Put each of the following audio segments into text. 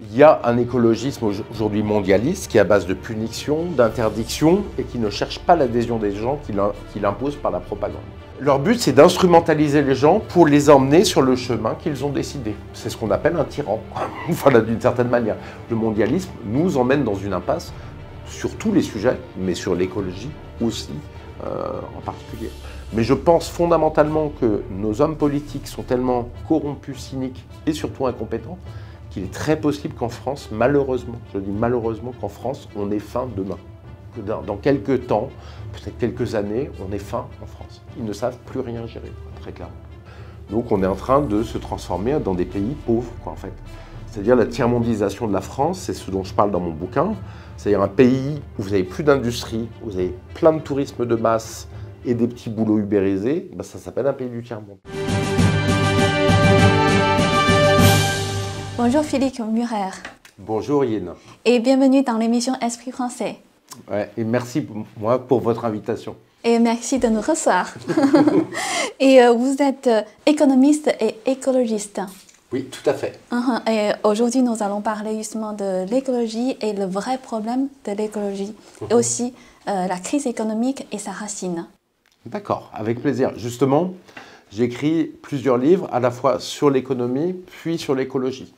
Il y a un écologisme aujourd'hui mondialiste qui est à base de punition, d'interdiction et qui ne cherche pas l'adhésion des gens, qui l'impose par la propagande. Leur but, c'est d'instrumentaliser les gens pour les emmener sur le chemin qu'ils ont décidé. C'est ce qu'on appelle un tyran, voilà, d'une certaine manière. Le mondialisme nous emmène dans une impasse sur tous les sujets, mais sur l'écologie aussi en particulier. Mais je pense fondamentalement que nos hommes politiques sont tellement corrompus, cyniques et surtout incompétents qu'il est très possible qu'en France, malheureusement, je dis malheureusement qu'en France, on ait faim demain. Que dans quelques temps, peut-être quelques années, on ait faim en France. Ils ne savent plus rien gérer, très clairement. Donc on est en train de se transformer dans des pays pauvres, quoi, en fait. C'est-à-dire la tiers-mondisation de la France, c'est ce dont je parle dans mon bouquin. C'est-à-dire un pays où vous n'avez plus d'industrie, où vous avez plein de tourisme de masse et des petits boulots ubérisés, ben ça s'appelle un pays du tiers-monde. Bonjour Philippe Murer. Bonjour Yin. Et bienvenue dans l'émission Esprit français. Ouais, et merci pour votre invitation. Et merci de nous recevoir. Et vous êtes économiste et écologiste. Oui, tout à fait. Et aujourd'hui, nous allons parler justement de l'écologie et le vrai problème de l'écologie. Et aussi la crise économique et sa racine. D'accord, avec plaisir. Justement, j'ai écrit plusieurs livres, à la fois sur l'économie, puis sur l'écologie.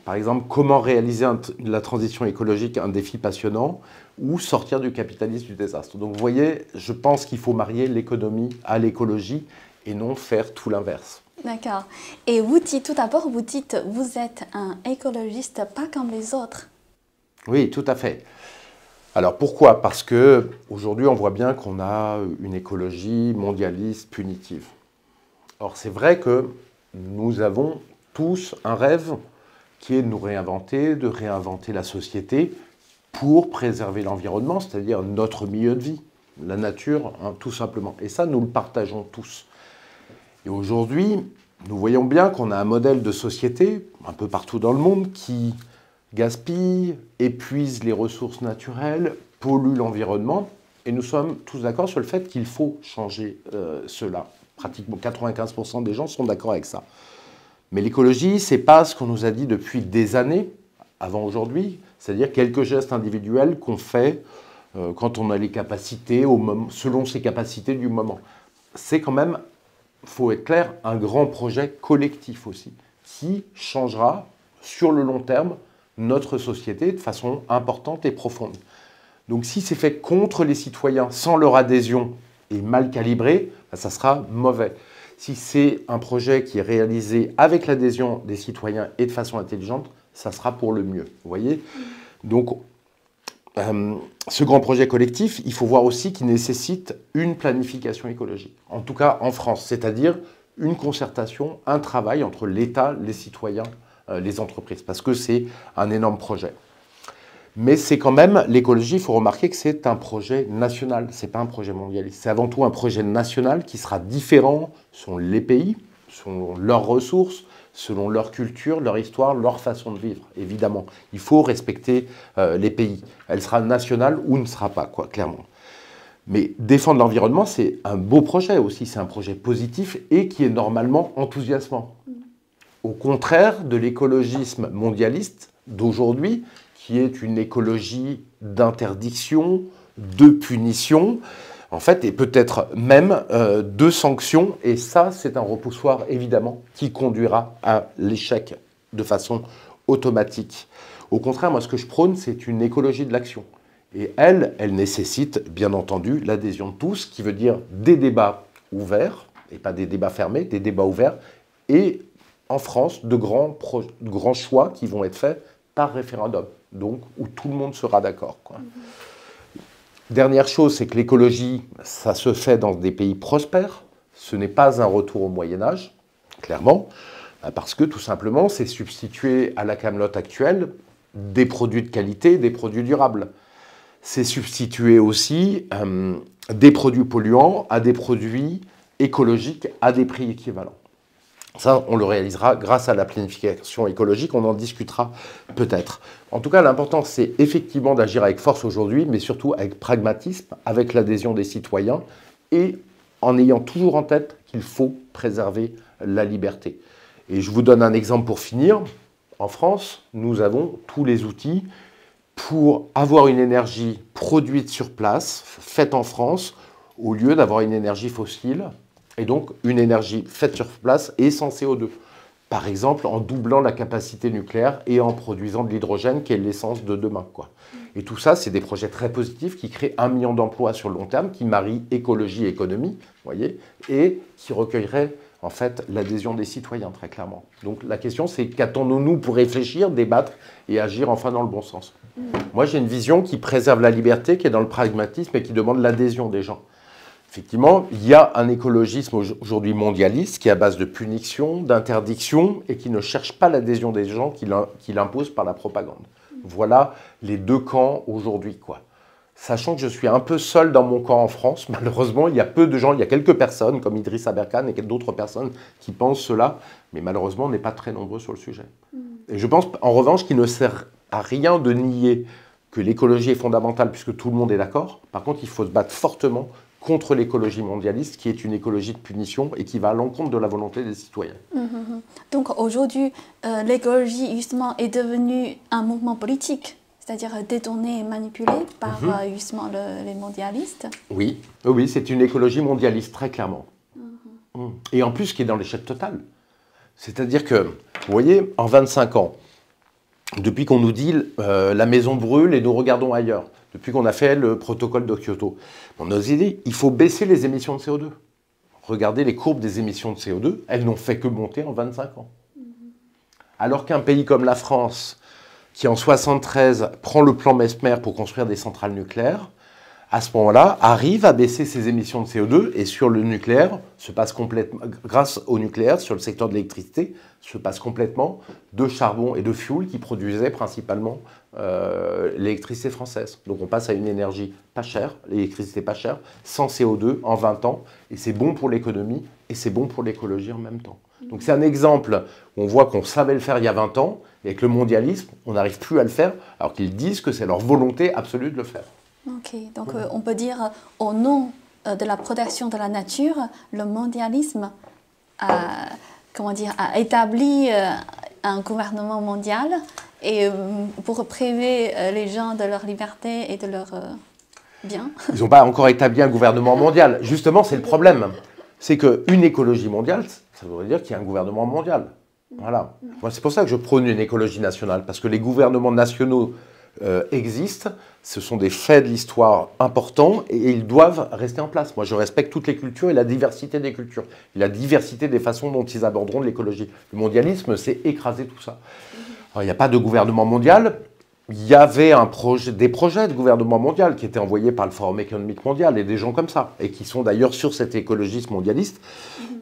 Par exemple, comment réaliser la transition écologique, un défi passionnant, ou sortir du capitalisme du désastre. Donc vous voyez, je pense qu'il faut marier l'économie à l'écologie et non faire tout l'inverse. D'accord. Et vous dites, tout d'abord, vous dites, vous êtes un écologiste pas comme les autres. Oui, tout à fait. Alors pourquoi? Parce qu'aujourd'hui, on voit bien qu'on a une écologie mondialiste, punitive. Or, c'est vrai que nous avons tous un rêve qui est de nous réinventer, de réinventer la société pour préserver l'environnement, c'est-à-dire notre milieu de vie, la nature, hein, tout simplement. Et ça, nous le partageons tous. Et aujourd'hui, nous voyons bien qu'on a un modèle de société, un peu partout dans le monde, qui gaspille, épuise les ressources naturelles, pollue l'environnement. Et nous sommes tous d'accord sur le fait qu'il faut changer cela. Pratiquement 95% des gens sont d'accord avec ça. Mais l'écologie, ce n'est pas ce qu'on nous a dit depuis des années, avant aujourd'hui, c'est-à-dire quelques gestes individuels qu'on fait quand on a les capacités, selon ses capacités du moment. C'est quand même, il faut être clair, un grand projet collectif aussi, qui changera sur le long terme notre société de façon importante et profonde. Donc si c'est fait contre les citoyens, sans leur adhésion et mal calibré, ça sera mauvais. Si c'est un projet qui est réalisé avec l'adhésion des citoyens et de façon intelligente, ça sera pour le mieux. Vous voyez? Donc, ce grand projet collectif, il faut voir aussi qu'il nécessite une planification écologique. En tout cas, en France, c'est-à-dire une concertation, un travail entre l'État, les citoyens, les entreprises, parce que c'est un énorme projet. Mais c'est quand même, l'écologie, il faut remarquer que c'est un projet national, ce n'est pas un projet mondialiste. C'est avant tout un projet national qui sera différent selon les pays, selon leurs ressources, selon leur culture, leur histoire, leur façon de vivre, évidemment. Il faut respecter les pays. Elle sera nationale ou ne sera pas, quoi, clairement. Mais défendre l'environnement, c'est un beau projet aussi, c'est un projet positif et qui est normalement enthousiasmant. Au contraire de l'écologisme mondialiste d'aujourd'hui, qui est une écologie d'interdiction, de punition, en fait, et peut-être même de sanctions. Et ça, c'est un repoussoir, évidemment, qui conduira à l'échec de façon automatique. Au contraire, moi, ce que je prône, c'est une écologie de l'action. Et elle nécessite, bien entendu, l'adhésion de tous, qui veut dire des débats ouverts, et pas des débats fermés, des débats ouverts, et en France, de grands choix qui vont être faits par référendum, donc où tout le monde sera d'accord, quoi. Dernière chose, c'est que l'écologie, ça se fait dans des pays prospères. Ce n'est pas un retour au Moyen-Âge, clairement, parce que tout simplement, c'est substituer à la camelote actuelle des produits de qualité, des produits durables. C'est substituer aussi des produits polluants à des produits écologiques à des prix équivalents. Ça, on le réalisera grâce à la planification écologique, on en discutera peut-être. En tout cas, l'important, c'est effectivement d'agir avec force aujourd'hui, mais surtout avec pragmatisme, avec l'adhésion des citoyens, et en ayant toujours en tête qu'il faut préserver la liberté. Et je vous donne un exemple pour finir. En France, nous avons tous les outils pour avoir une énergie produite sur place, faite en France, au lieu d'avoir une énergie fossile, et donc une énergie faite sur place et sans CO2. Par exemple, en doublant la capacité nucléaire et en produisant de l'hydrogène, qui est l'essence de demain, quoi. Et tout ça, c'est des projets très positifs qui créent 1 million d'emplois sur le long terme, qui marient écologie et économie, voyez, et qui recueilleraient en fait l'adhésion des citoyens, très clairement. Donc la question, c'est qu'attendons-nous pour réfléchir, débattre et agir enfin dans le bon sens. Moi, j'ai une vision qui préserve la liberté, qui est dans le pragmatisme et qui demande l'adhésion des gens. Effectivement, il y a un écologisme aujourd'hui mondialiste qui est à base de punition, d'interdiction et qui ne cherche pas l'adhésion des gens, qui l'impose par la propagande. Voilà les deux camps aujourd'hui, quoi. Sachant que je suis un peu seul dans mon camp en France, malheureusement, il y a peu de gens, il y a quelques personnes comme Idriss Aberkan et d'autres personnes qui pensent cela, mais malheureusement, on n'est pas très nombreux sur le sujet. Et je pense en revanche qu'il ne sert à rien de nier que l'écologie est fondamentale puisque tout le monde est d'accord. Par contre, il faut se battre fortement contre l'écologie mondialiste, qui est une écologie de punition et qui va à l'encontre de la volonté des citoyens. Donc aujourd'hui, l'écologie justement est devenue un mouvement politique, c'est-à-dire détourné et manipulé par justement les mondialistes. Oui, oui, c'est une écologie mondialiste, très clairement. Et en plus, qui est dans l'échec total. C'est-à-dire que, vous voyez, en 25 ans, depuis qu'on nous dit la maison brûle et nous regardons ailleurs, depuis qu'on a fait le protocole de Kyoto, on nous a dit il faut baisser les émissions de CO2. Regardez les courbes des émissions de CO2, elles n'ont fait que monter en 25 ans. Alors qu'un pays comme la France, qui en 1973 prend le plan Mesmer pour construire des centrales nucléaires, à ce moment-là, arrive à baisser ses émissions de CO2 et sur le nucléaire, se passe complètement, grâce au nucléaire, sur le secteur de l'électricité, se passe complètement de charbon et de fioul qui produisaient principalement l'électricité française. Donc on passe à une énergie pas chère, l'électricité pas chère, sans CO2 en 20 ans, et c'est bon pour l'économie et c'est bon pour l'écologie en même temps. Donc c'est un exemple où on voit qu'on savait le faire il y a 20 ans, et avec le mondialisme, on n'arrive plus à le faire, alors qu'ils disent que c'est leur volonté absolue de le faire. Ok, donc on peut dire au nom de la protection de la nature, le mondialisme a, comment dire, a établi un gouvernement mondial et pour priver les gens de leur liberté et de leur bien. Ils n'ont pas encore établi un gouvernement mondial. Justement, c'est le problème. C'est qu'une écologie mondiale, ça voudrait dire qu'il y a un gouvernement mondial. Voilà. Moi, c'est pour ça que je prône une écologie nationale, parce que les gouvernements nationaux existent, ce sont des faits de l'histoire importants et ils doivent rester en place. Moi, je respecte toutes les cultures et la diversité des cultures, et la diversité des façons dont ils aborderont l'écologie. Le mondialisme, c'est écraser tout ça. Alors, il n'y a pas de gouvernement mondial. Il y avait des projets de gouvernement mondial qui étaient envoyés par le Forum économique mondial et des gens comme ça, et qui sont d'ailleurs sur cet écologisme mondialiste.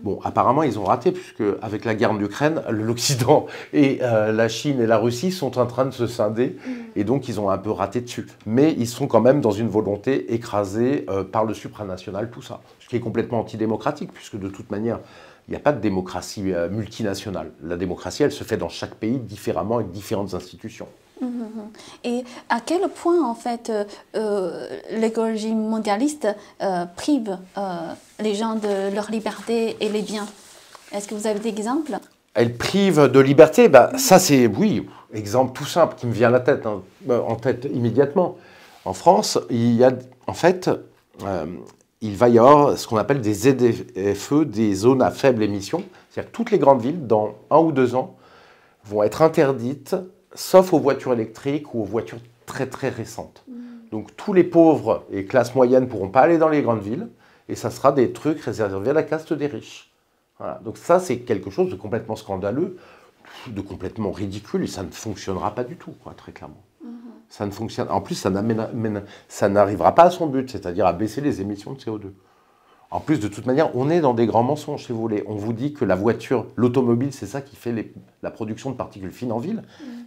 Bon, apparemment, ils ont raté, puisque avec la guerre en Ukraine, l'Occident et la Chine et la Russie sont en train de se scinder, et donc ils ont un peu raté dessus. Mais ils sont quand même dans une volonté écrasée par le supranational, tout ça. Ce qui est complètement antidémocratique, puisque de toute manière, il n'y a pas de démocratie multinationale. La démocratie, elle se fait dans chaque pays différemment, avec différentes institutions. Et à quel point, en fait, l'écologie mondialiste prive les gens de leur liberté et les biens? Est-ce que vous avez des exemples? Elle prive de liberté, ça c'est, oui, exemple tout simple qui me vient à la tête, en tête immédiatement. En France, il y a, en fait, il va y avoir ce qu'on appelle des ZFE, des zones à faible émission. C'est-à-dire que toutes les grandes villes, dans 1 ou 2 ans, vont être interdites, sauf aux voitures électriques ou aux voitures très très récentes. Donc tous les pauvres et classes moyennes ne pourront pas aller dans les grandes villes, et ça sera des trucs réservés à la caste des riches. Voilà. Donc ça, c'est quelque chose de complètement scandaleux, de complètement ridicule, et ça ne fonctionnera pas du tout, quoi, très clairement. Ça ne fonctionne. En plus, ça n'arrivera pas à son but, c'est-à-dire à baisser les émissions de CO2. En plus, de toute manière, on est dans des grands mensonges, si vous voulez. On vous dit que la voiture, l'automobile, c'est ça qui fait la production de particules fines en ville.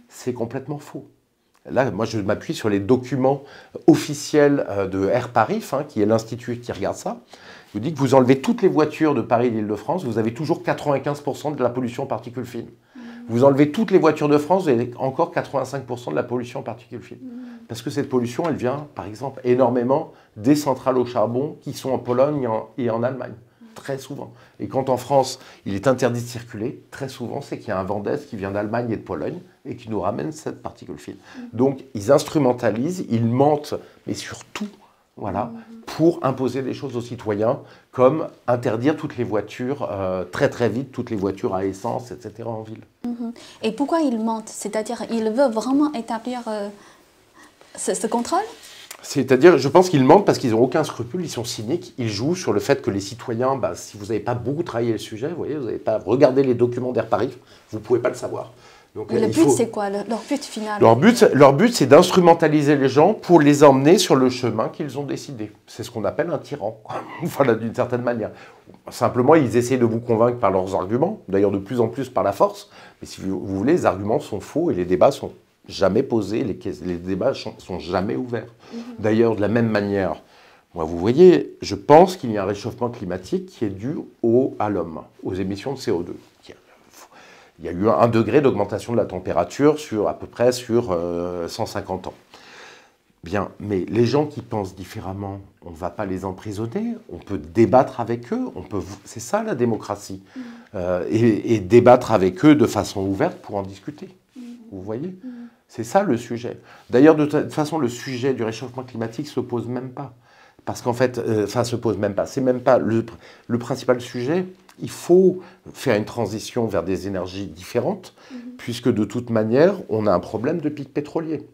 C'est complètement faux. Là, moi, je m'appuie sur les documents officiels de Air Paris, qui est l'institut qui regarde ça. Il vous dit que vous enlevez toutes les voitures de Paris et l'Île-de-France, vous avez toujours 95% de la pollution en particules fines. Vous enlevez toutes les voitures de France, vous avez encore 85% de la pollution en particules fines. Parce que cette pollution, elle vient, par exemple, énormément des centrales au charbon qui sont en Pologne et en Allemagne. très souvent. Et quand en France, il est interdit de circuler, très souvent, c'est qu'il y a un Vendès qui vient d'Allemagne et de Pologne et qui nous ramène cette particule fine. Donc, ils instrumentalisent, ils mentent, mais surtout, voilà, pour imposer des choses aux citoyens, comme interdire toutes les voitures, très très vite, toutes les voitures à essence, etc. en ville. Et pourquoi ils mentent? C'est-à-dire, ils veulent vraiment établir ce contrôle? C'est-à-dire, je pense qu'ils mentent parce qu'ils n'ont aucun scrupule, ils sont cyniques, ils jouent sur le fait que les citoyens, si vous n'avez pas beaucoup travaillé le sujet, vous voyez, vous n'avez pas regardé les documents d'Air Paris, vous ne pouvez pas le savoir. Donc, le but, c'est quoi? Leur but final? Leur but, c'est d'instrumentaliser les gens pour les emmener sur le chemin qu'ils ont décidé. C'est ce qu'on appelle un tyran, voilà, d'une certaine manière. Simplement, ils essaient de vous convaincre par leurs arguments, d'ailleurs de plus en plus par la force, mais si vous voulez, les arguments sont faux et les débats sont jamais posés, les débats sont jamais ouverts. D'ailleurs, de la même manière, moi, vous voyez, je pense qu'il y a un réchauffement climatique qui est dû à l'homme, aux émissions de CO2. Il y a eu 1 degré d'augmentation de la température à peu près sur 150 ans. Bien, mais les gens qui pensent différemment, on ne va pas les emprisonner, on peut débattre avec eux, c'est ça la démocratie, et débattre avec eux de façon ouverte pour en discuter. Vous voyez? C'est ça le sujet. D'ailleurs, de toute façon, le sujet du réchauffement climatique ne se pose même pas. Parce qu'en fait, se pose même pas. C'est même pas le principal sujet. Il faut faire une transition vers des énergies différentes, puisque de toute manière, on a un problème de pic pétrolier.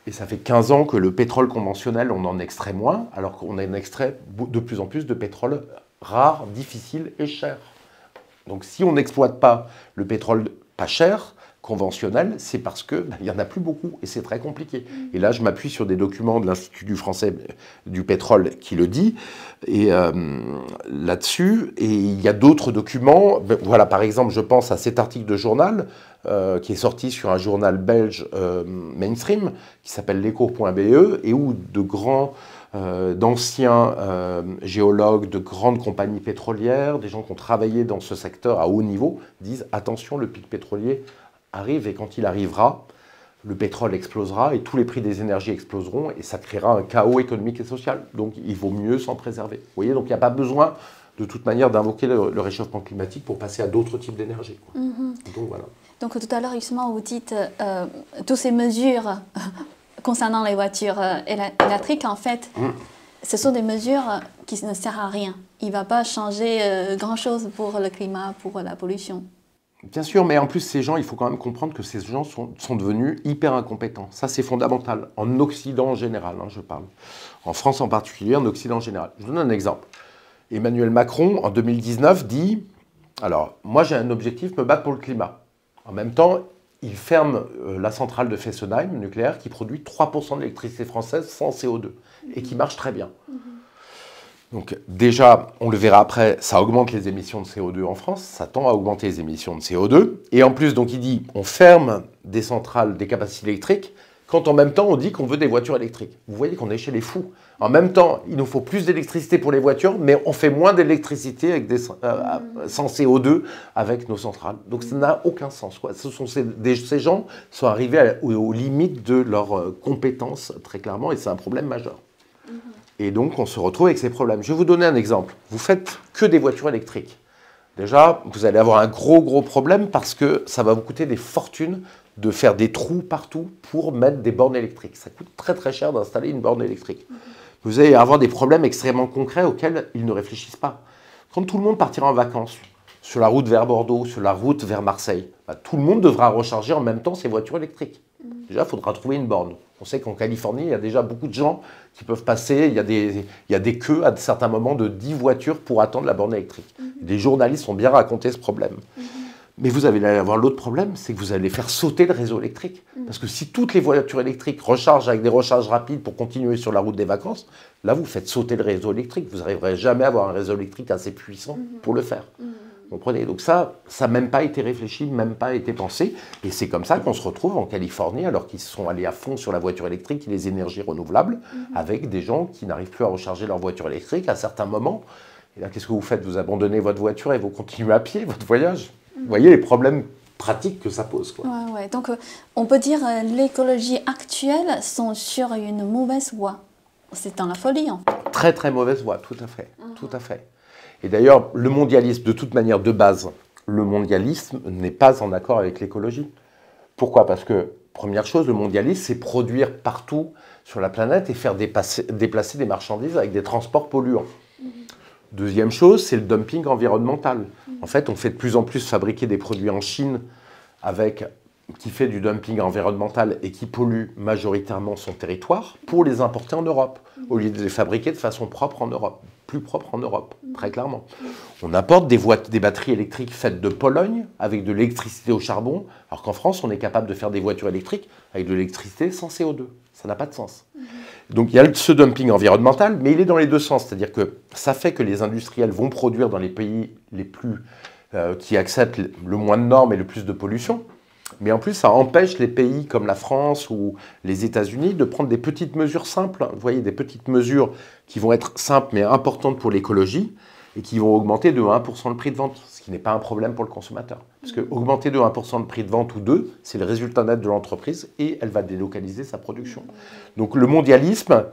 Et ça fait 15 ans que le pétrole conventionnel, on en extrait moins, alors qu'on en extrait de plus en plus de pétrole rare, difficile et cher. Donc si on n'exploite pas le pétrole pas cher, conventionnel, c'est parce qu'il n'y en a plus beaucoup et c'est très compliqué. Et là, je m'appuie sur des documents de l'Institut du français du pétrole qui le dit, et là-dessus, et il y a d'autres documents. Voilà, par exemple, je pense à cet article de journal qui est sorti sur un journal belge mainstream qui s'appelle l'écho.be et où d'anciens géologues, de grandes compagnies pétrolières, des gens qui ont travaillé dans ce secteur à haut niveau, disent attention, le pic pétrolier arrive et quand il arrivera, le pétrole explosera et tous les prix des énergies exploseront et ça créera un chaos économique et social. Donc il vaut mieux s'en préserver. Vous voyez, donc il n'y a pas besoin de toute manière d'invoquer le réchauffement climatique pour passer à d'autres types d'énergie. Donc voilà. Donc tout à l'heure, justement, vous dites toutes ces mesures concernant les voitures électriques, en fait, ce sont des mesures qui ne servent à rien. Il ne va pas changer grand-chose pour le climat, pour la pollution. Bien sûr, mais en plus, ces gens, il faut quand même comprendre que ces gens sont devenus hyper incompétents. Ça, c'est fondamental. En Occident en général, je parle. En France en particulier, en Occident en général. Je vous donne un exemple. Emmanuel Macron, en 2019, dit « Alors, moi, j'ai un objectif, me battre pour le climat. » En même temps, il ferme la centrale de Fessenheim, nucléaire, qui produit 3% de l'électricité française sans CO2 et qui marche très bien. Donc déjà, on le verra après, ça augmente les émissions de CO2 en France, ça tend à augmenter les émissions de CO2. Et en plus, donc il dit, on ferme des centrales, des capacités électriques, quand en même temps on dit qu'on veut des voitures électriques. Vous voyez qu'on est chez les fous. En même temps, il nous faut plus d'électricité pour les voitures, mais on fait moins d'électricité sans CO2 avec nos centrales. Donc ça n'a aucun sens. Ces gens sont arrivés aux limites de leurs compétences, très clairement, et c'est un problème majeur. Et donc, on se retrouve avec ces problèmes. Je vais vous donner un exemple. Vous faites que des voitures électriques. Déjà, vous allez avoir un gros problème parce que ça va vous coûter des fortunes de faire des trous partout pour mettre des bornes électriques. Ça coûte très cher d'installer une borne électrique. Vous allez avoir des problèmes extrêmement concrets auxquels ils ne réfléchissent pas. Quand tout le monde partira en vacances, sur la route vers Bordeaux, sur la route vers Marseille, tout le monde devra recharger en même temps ses voitures électriques. Déjà, il faudra trouver une borne. On sait qu'en Californie, il y a déjà beaucoup de gens qui peuvent passer, il y a des queues à certains moments de 10 voitures pour attendre la borne électrique. Des journalistes ont bien raconté ce problème. Mais vous allez avoir l'autre problème, c'est que vous allez faire sauter le réseau électrique. Parce que si toutes les voitures électriques rechargent avec des recharges rapides pour continuer sur la route des vacances, là, vous faites sauter le réseau électrique. Vous n'arriverez jamais à avoir un réseau électrique assez puissant pour le faire. Vous comprenez? Donc ça n'a même pas été réfléchi, même pas été pensé. Et c'est comme ça qu'on se retrouve en Californie, alors qu'ils sont allés à fond sur la voiture électrique et les énergies renouvelables, avec des gens qui n'arrivent plus à recharger leur voiture électrique à certains moments. Et là, qu'est-ce que vous faites? Vous abandonnez votre voiture et vous continuez à pied votre voyage. Vous voyez les problèmes pratiques que ça pose, quoi. Ouais. Donc, on peut dire que l'écologie actuelle sont sur une mauvaise voie. C'est dans la folie, en fait. Très mauvaise voie, tout à fait. Tout à fait. Et d'ailleurs, le mondialisme, de toute manière, de base, le mondialisme n'est pas en accord avec l'écologie. Pourquoi? Parce que, première chose, le mondialisme, c'est produire partout sur la planète et faire déplacer des marchandises avec des transports polluants. Deuxième chose, c'est le dumping environnemental. En fait, on fait de plus en plus fabriquer des produits en Chine qui fait du dumping environnemental et qui pollue majoritairement son territoire pour les importer en Europe, au lieu de les fabriquer de façon propre en Europe, plus propre en Europe, très clairement. On importe des batteries électriques faites de Pologne avec de l'électricité au charbon, alors qu'en France, on est capable de faire des voitures électriques avec de l'électricité sans CO2. Ça n'a pas de sens. Donc il y a ce dumping environnemental, mais il est dans les deux sens. C'est-à-dire que ça fait que les industriels vont produire dans les pays les plus, qui acceptent le moins de normes et le plus de pollution. Mais en plus, ça empêche les pays comme la France ou les États-Unis de prendre des petites mesures simples. Vous voyez, des petites mesures qui vont être simples mais importantes pour l'écologie et qui vont augmenter de 1% le prix de vente, ce qui n'est pas un problème pour le consommateur. Parce que augmenter de 1% le prix de vente ou 2%, c'est le résultat net de l'entreprise et elle va délocaliser sa production. Donc le mondialisme,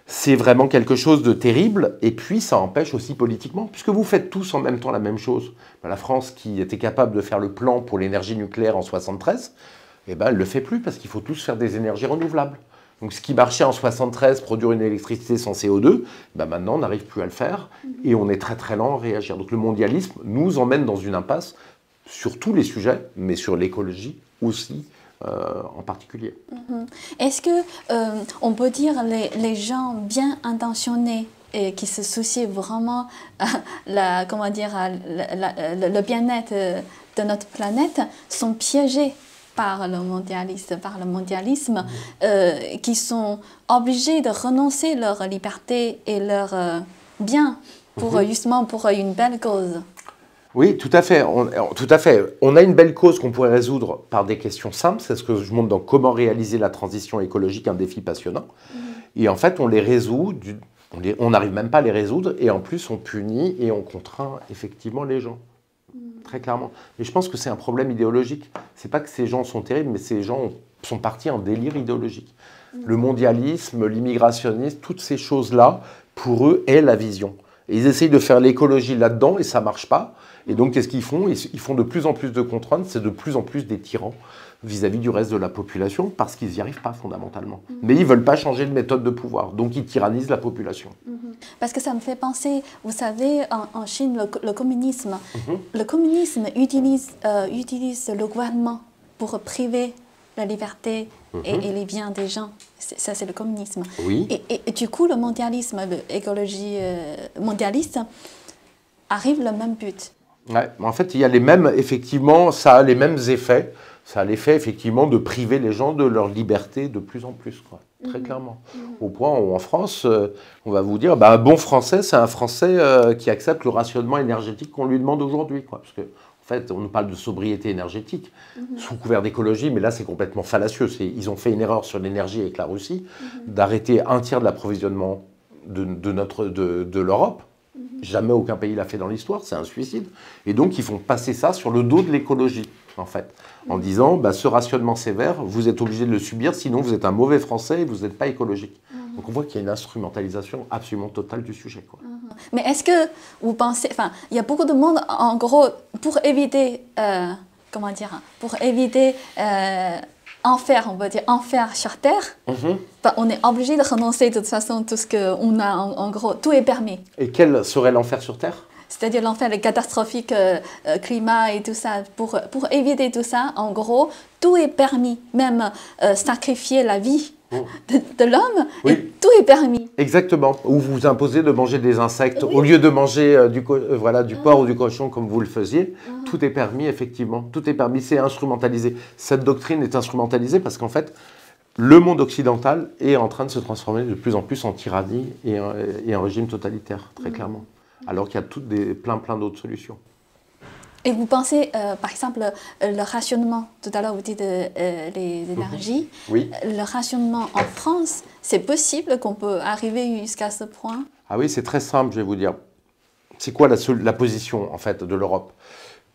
c'est vraiment quelque chose de terrible, et puis ça empêche aussi politiquement, puisque vous faites tous en même temps la même chose. La France, qui était capable de faire le plan pour l'énergie nucléaire en 1973, eh ben, elle ne le fait plus, parce qu'il faut tous faire des énergies renouvelables. Donc ce qui marchait en 1973, produire une électricité sans CO2, ben maintenant on n'arrive plus à le faire, et on est très très lent à réagir. Donc le mondialisme nous emmène dans une impasse sur tous les sujets, mais sur l'écologie aussi, en particulier. Est-ce que on peut dire les gens bien intentionnés et qui se soucient vraiment le bien-être de notre planète sont piégés par le mondialisme, qui sont obligés de renoncer à leur liberté et leur bien justement pour une belle cause? Oui, tout à fait. On a une belle cause qu'on pourrait résoudre par des questions simples. C'est ce que je montre dans Comment réaliser la transition écologique, un défi passionnant. Et en fait, on les résout, on n'arrive même pas à les résoudre, et en plus, on punit et on contraint effectivement les gens. Très clairement. Mais je pense que c'est un problème idéologique. C'est pas que ces gens sont terribles, mais ces gens sont partis en délire idéologique. Le mondialisme, l'immigrationnisme, toutes ces choses-là, pour eux, est la vision. Et ils essayent de faire l'écologie là-dedans et ça ne marche pas. Et donc, qu'est-ce qu'ils font? Ils font de plus en plus de contraintes, c'est de plus en plus des tyrans vis-à-vis du reste de la population parce qu'ils n'y arrivent pas fondamentalement. Mais ils ne veulent pas changer de méthode de pouvoir, donc ils tyrannisent la population. Parce que ça me fait penser, vous savez, en Chine, le communisme. Le communisme utilise le gouvernement pour priver la liberté et les biens des gens. Ça, c'est le communisme. Oui. Et du coup, le mondialisme, l'écologie mondialiste, arrive le même but. Ouais, en fait, il y a les mêmes, effectivement, ça a les mêmes effets. Ça a l'effet, effectivement, de priver les gens de leur liberté de plus en plus, quoi, très clairement. Au point où, en France, on va vous dire, un bon Français, c'est un Français qui accepte le rationnement énergétique qu'on lui demande aujourd'hui, quoi. Parce que, en fait, on nous parle de sobriété énergétique, sous couvert d'écologie, mais là, c'est complètement fallacieux. Ils ont fait une erreur sur l'énergie avec la Russie, d'arrêter un tiers de l'approvisionnement de l'Europe. Jamais aucun pays l'a fait dans l'histoire, c'est un suicide. Et donc, ils font passer ça sur le dos de l'écologie, en fait, en disant, ce rationnement sévère, vous êtes obligé de le subir, sinon vous êtes un mauvais Français et vous n'êtes pas écologique. Donc on voit qu'il y a une instrumentalisation absolument totale du sujet, quoi. Mais est-ce que vous pensez, enfin, il y a beaucoup de monde, en gros, pour éviter, enfer, on va dire, enfer sur Terre, on est obligé de renoncer de toute façon, tout ce qu'on a, en gros, tout est permis. Et quel serait l'enfer sur Terre? C'est-à-dire l'enfer, le catastrophique climat et tout ça. Pour éviter tout ça, en gros, tout est permis. Même sacrifier la vie de l'homme, et tout est permis. Exactement. Ou vous imposez de manger des insectes au lieu de manger du porc ou du cochon comme vous le faisiez. Tout est permis, effectivement. Tout est permis, c'est instrumentalisé. Cette doctrine est instrumentalisée parce qu'en fait, le monde occidental est en train de se transformer de plus en plus en tyrannie et en régime totalitaire, très clairement. Alors qu'il y a plein d'autres solutions. Et vous pensez, par exemple, le rationnement, tout à l'heure vous dites les énergies, oui. Le rationnement en France, c'est possible qu'on peut arriver jusqu'à ce point? Ah oui, c'est très simple, je vais vous dire. C'est quoi la position, en fait, de l'Europe?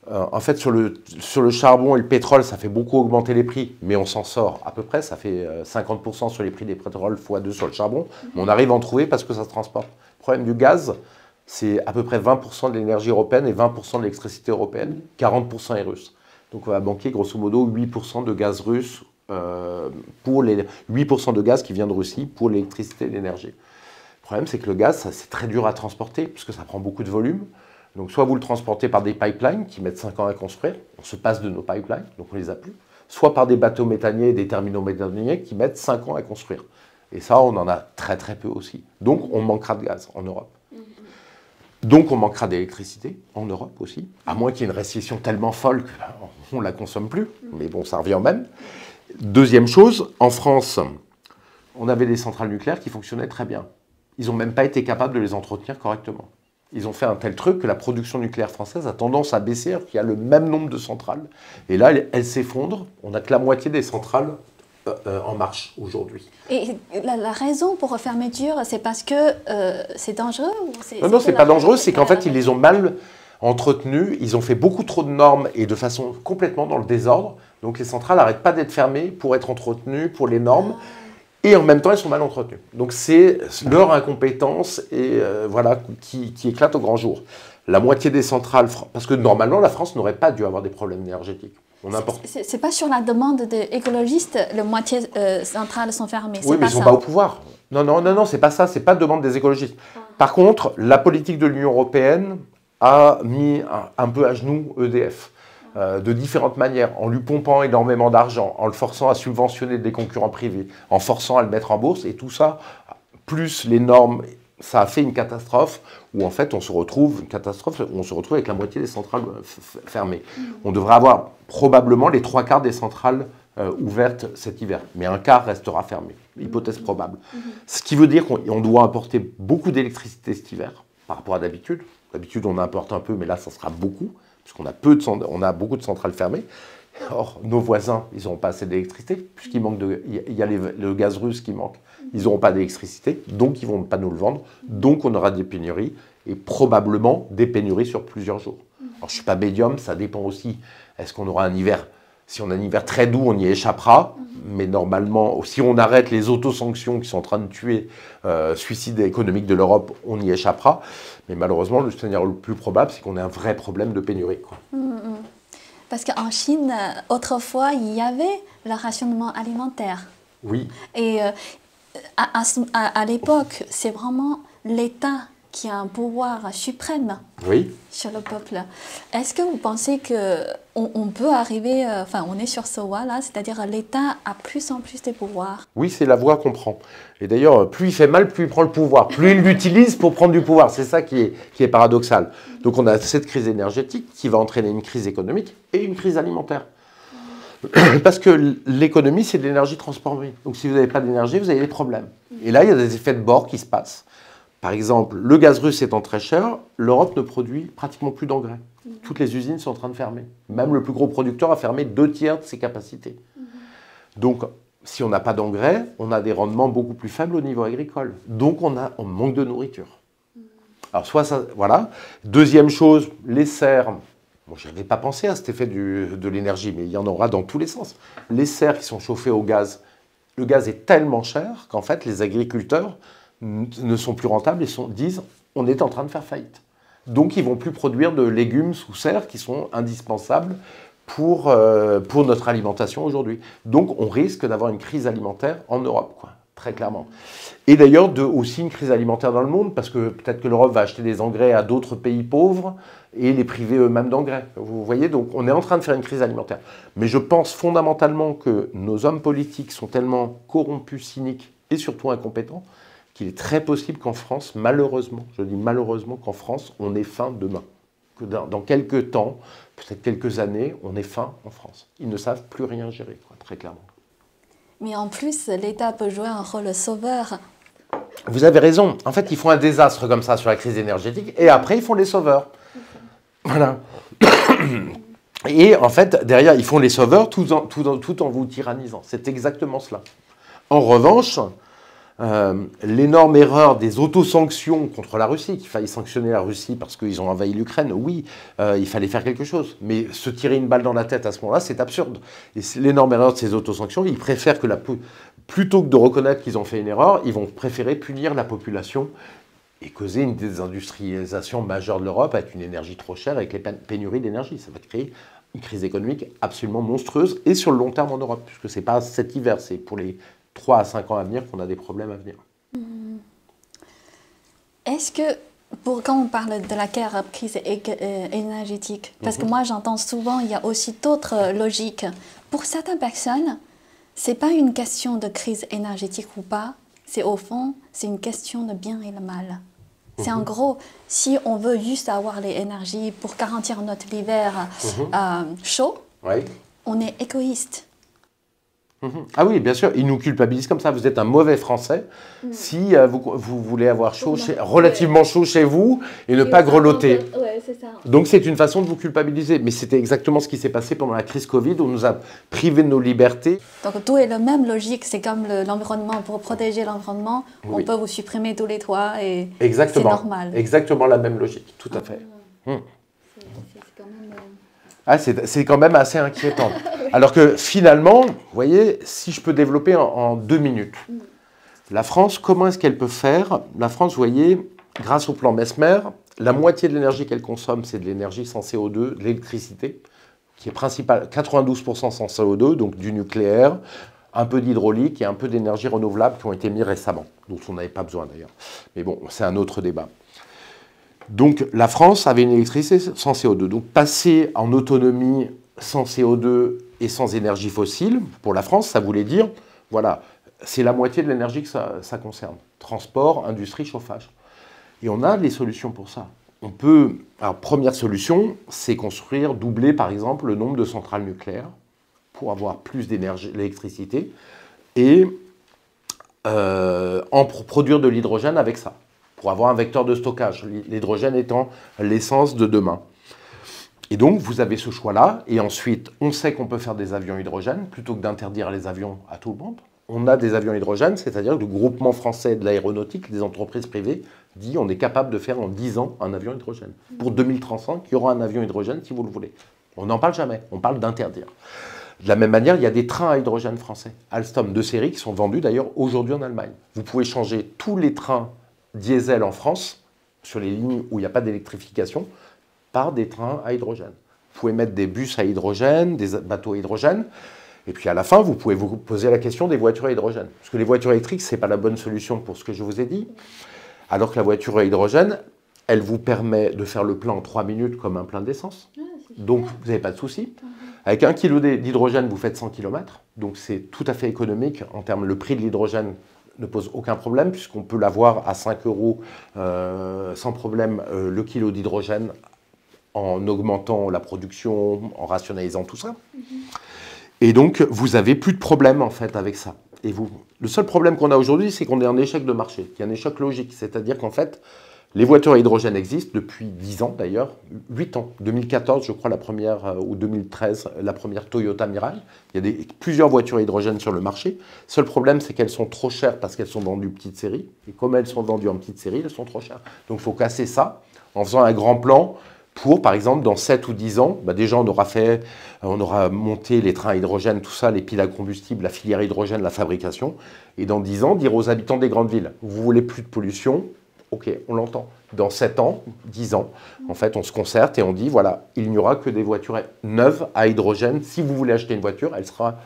En fait, sur le charbon et le pétrole, ça fait beaucoup augmenter les prix, mais on s'en sort à peu près, ça fait 50% sur les prix des pétroles, x2 sur le charbon, mais on arrive à en trouver parce que ça se transporte. Le problème du gaz, c'est à peu près 20% de l'énergie européenne et 20% de l'électricité européenne. 40% est russe. Donc on va banquer grosso modo 8% de gaz russe, pour les 8% de gaz qui vient de Russie pour l'électricité et l'énergie. Le problème, c'est que le gaz, c'est très dur à transporter, puisque ça prend beaucoup de volume. Donc soit vous le transportez par des pipelines qui mettent 5 ans à construire, on se passe de nos pipelines, donc on ne les a plus, soit par des bateaux méthaniers et des terminaux méthaniers qui mettent 5 ans à construire. Et ça, on en a très très peu aussi. Donc on manquera de gaz en Europe. Donc on manquera d'électricité en Europe aussi, à moins qu'il y ait une restriction tellement folle qu'on ne la consomme plus, mais bon, ça revient au même. Deuxième chose, en France, on avait des centrales nucléaires qui fonctionnaient très bien. Ils n'ont même pas été capables de les entretenir correctement. Ils ont fait un tel truc que la production nucléaire française a tendance à baisser, alors qu'il y a le même nombre de centrales. Et là, elle s'effondre. On n'a que la moitié des centrales en marche aujourd'hui. Et la raison pour fermeture, c'est parce que c'est dangereux ou Non, c'est pas dangereux, c'est qu'en fait, ils les ont mal entretenus. Ils ont fait beaucoup trop de normes et de façon complètement dans le désordre. Donc les centrales n'arrêtent pas d'être fermées pour être entretenues, pour les normes. Et en même temps, elles sont mal entretenues. Donc c'est leur incompétence et, voilà, qui éclate au grand jour. La moitié des centrales, parce que normalement, la France n'aurait pas dû avoir des problèmes énergétiques. C'est pas sur la demande des écologistes, la moitié centrales sont fermées. Oui, mais ils ne sont pas au pouvoir. Non, c'est pas ça, c'est pas de demande des écologistes. Par contre, la politique de l'Union européenne a mis un peu à genoux EDF. De différentes manières, en lui pompant énormément d'argent, en le forçant à subventionner des concurrents privés, en forçant à le mettre en bourse, et tout ça, plus les normes, ça a fait une catastrophe où en fait on se retrouve avec la moitié des centrales fermées. On devrait avoir probablement les 3/4 des centrales ouvertes cet hiver, mais un quart restera fermé, hypothèse probable. Ce qui veut dire qu'on doit importer beaucoup d'électricité cet hiver par rapport à d'habitude. D'habitude on importe un peu, mais là ça sera beaucoup. Puisqu'on a beaucoup de centrales fermées. Or, nos voisins, ils n'auront pas assez d'électricité, puisqu'il y a le gaz russe qui manque. Ils n'auront pas d'électricité, donc ils ne vont pas nous le vendre. Donc on aura des pénuries, et probablement des pénuries sur plusieurs jours. Alors je ne suis pas médium, ça dépend aussi. Est-ce qu'on aura un hiver? Si on a un hiver très doux, on y échappera. Mais normalement, si on arrête les autosanctions qui sont en train de tuer suicide économique de l'Europe, on y échappera. Mais malheureusement, le scénario le plus probable, c'est qu'on ait un vrai problème de pénurie, quoi. Parce qu'en Chine, autrefois, il y avait le rationnement alimentaire. Oui. Et à l'époque, c'est vraiment l'État qui a un pouvoir suprême sur le peuple. Est-ce que vous pensez qu'on peut arriver, enfin on est sur ce voie là, c'est-à-dire l'État a plus en plus de pouvoir? Oui, c'est la voie qu'on prend. Et d'ailleurs, plus il fait mal, plus il prend le pouvoir, plus il l'utilise pour prendre du pouvoir. C'est ça qui est paradoxal. Donc on a cette crise énergétique qui va entraîner une crise économique et une crise alimentaire. Parce que l'économie, c'est de l'énergie transformée. Donc si vous n'avez pas d'énergie, vous avez des problèmes. Et là, il y a des effets de bord qui se passent. Par exemple, le gaz russe étant très cher, l'Europe ne produit pratiquement plus d'engrais. Toutes les usines sont en train de fermer. Même le plus gros producteur a fermé 2/3 de ses capacités. Donc, si on n'a pas d'engrais, on a des rendements beaucoup plus faibles au niveau agricole. Donc, on manque de nourriture. Alors, soit ça, voilà. Deuxième chose, les serres. Bon, je n'avais pas pensé à cet effet de l'énergie, mais il y en aura dans tous les sens. Les serres qui sont chauffées au gaz, le gaz est tellement cher qu'en fait, les agriculteurs ne sont plus rentables et disent on est en train de faire faillite. Donc ils ne vont plus produire de légumes sous serre qui sont indispensables pour notre alimentation aujourd'hui. Donc on risque d'avoir une crise alimentaire en Europe, quoi, très clairement. Et d'ailleurs aussi une crise alimentaire dans le monde, parce que peut-être que l'Europe va acheter des engrais à d'autres pays pauvres et les priver eux-mêmes d'engrais. Vous voyez, donc on est en train de faire une crise alimentaire. Mais je pense fondamentalement que nos hommes politiques sont tellement corrompus, cyniques et surtout incompétents, qu'il est très possible qu'en France, malheureusement, je dis malheureusement, qu'en France, on ait faim demain. Que dans quelques temps, peut-être quelques années, on ait faim en France. Ils ne savent plus rien gérer, quoi, très clairement. Mais en plus, l'État peut jouer un rôle sauveur. Vous avez raison. En fait, ils font un désastre comme ça sur la crise énergétique, et après, ils font les sauveurs. Voilà. Et en fait, derrière, ils font les sauveurs tout en vous tyrannisant. C'est exactement cela. En revanche, l'énorme erreur des autosanctions contre la Russie, qu'il fallait sanctionner la Russie parce qu'ils ont envahi l'Ukraine, oui, il fallait faire quelque chose. Mais se tirer une balle dans la tête à ce moment-là, c'est absurde. Et l'énorme erreur de ces autosanctions, ils préfèrent que plutôt que de reconnaître qu'ils ont fait une erreur, ils vont préférer punir la population et causer une désindustrialisation majeure de l'Europe avec une énergie trop chère, avec les pénuries d'énergie. Ça va créer une crise économique absolument monstrueuse, et sur le long terme en Europe, puisque ce n'est pas cet hiver, c'est pour les 3 à 5 ans à venir qu'on a des problèmes à venir. Est-ce que, quand on parle de la crise énergétique, parce que moi j'entends souvent, il y a aussi d'autres logiques. Pour certaines personnes, ce n'est pas une question de crise énergétique ou pas, c'est au fond, c'est une question de bien et le mal. C'est en gros, si on veut juste avoir les énergies pour garantir notre hiver chaud, on est égoïste. Ah oui, bien sûr, ils nous culpabilisent comme ça. Vous êtes un mauvais Français si vous voulez avoir chaud relativement chaud chez vous et ne pas grelotter. C'est ça. Donc c'est une façon de vous culpabiliser. Mais c'était exactement ce qui s'est passé pendant la crise Covid, où on nous a privés de nos libertés. Donc tout est la même logique, c'est comme l'environnement. Pour protéger l'environnement, on peut vous supprimer tous les toits et c'est normal. Exactement la même logique, tout à fait. C'est quand même... c'est quand même assez inquiétant. Alors que finalement, vous voyez, si je peux développer en 2 minutes, la France, comment est-ce qu'elle peut faire? La France, vous voyez, grâce au plan Messmer, la moitié de l'énergie qu'elle consomme, c'est de l'énergie sans CO2, de l'électricité, qui est principale, 92% sans CO2, donc du nucléaire, un peu d'hydraulique et un peu d'énergie renouvelable qui ont été mis récemment, dont on n'avait pas besoin d'ailleurs. Mais bon, c'est un autre débat. Donc la France avait une électricité sans CO2. Donc passer en autonomie sans CO2 et sans énergie fossile, pour la France, ça voulait dire, voilà, c'est la moitié de l'énergie que ça concerne. Transport, industrie, chauffage. Et on a des solutions pour ça. On peut, alors première solution, c'est construire, doubler par exemple le nombre de centrales nucléaires pour avoir plus d'électricité et produire de l'hydrogène avec ça, pour avoir un vecteur de stockage, l'hydrogène étant l'essence de demain. Et donc, vous avez ce choix-là, et ensuite, on sait qu'on peut faire des avions hydrogène, plutôt que d'interdire les avions à tout le monde. On a des avions hydrogène, c'est-à-dire que le groupement français de l'aéronautique, des entreprises privées, dit on est capable de faire en 10 ans un avion hydrogène. Pour 2035, il y aura un avion hydrogène si vous le voulez. On n'en parle jamais, on parle d'interdire. De la même manière, il y a des trains à hydrogène français, Alstom de série, qui sont vendus d'ailleurs aujourd'hui en Allemagne. Vous pouvez changer tous les trains diesel en France, sur les lignes où il n'y a pas d'électrification, par des trains à hydrogène. Vous pouvez mettre des bus à hydrogène, des bateaux à hydrogène, et puis à la fin, vous pouvez vous poser la question des voitures à hydrogène. Parce que les voitures électriques, ce n'est pas la bonne solution pour ce que je vous ai dit, alors que la voiture à hydrogène, elle vous permet de faire le plein en 3 minutes comme un plein d'essence. Donc, vous n'avez pas de souci. Avec 1 kg d'hydrogène, vous faites 100 km. Donc, c'est tout à fait économique. En termes, le prix de l'hydrogène ne pose aucun problème, puisqu'on peut l'avoir à 5 € sans problème le kilo d'hydrogène en augmentant la production, en rationalisant tout ça. Et donc, vous n'avez plus de problème, en fait, avec ça. Et le seul problème qu'on a aujourd'hui, c'est qu'on est en échec de marché. Il y a un échec logique. C'est-à-dire qu'en fait, les voitures à hydrogène existent depuis 10 ans, d'ailleurs, 8 ans. 2014, je crois, la première, ou 2013, la première Toyota Mirai. Il y a plusieurs voitures à hydrogène sur le marché. Le seul problème, c'est qu'elles sont trop chères parce qu'elles sont vendues petite série. Et comme elles sont vendues en petite série, elles sont trop chères. Donc, il faut casser ça en faisant un grand plan pour, par exemple, dans 7 ou 10 ans, déjà on aura monté les trains à hydrogène, tout ça, les piles à combustible, la filière hydrogène, la fabrication. Et dans 10 ans, dire aux habitants des grandes villes, vous voulez plus de pollution? Ok, on l'entend. Dans 7 ans, 10 ans, en fait, on se concerte et on dit, voilà, il n'y aura que des voitures neuves à hydrogène. Si vous voulez acheter une voiture, elle sera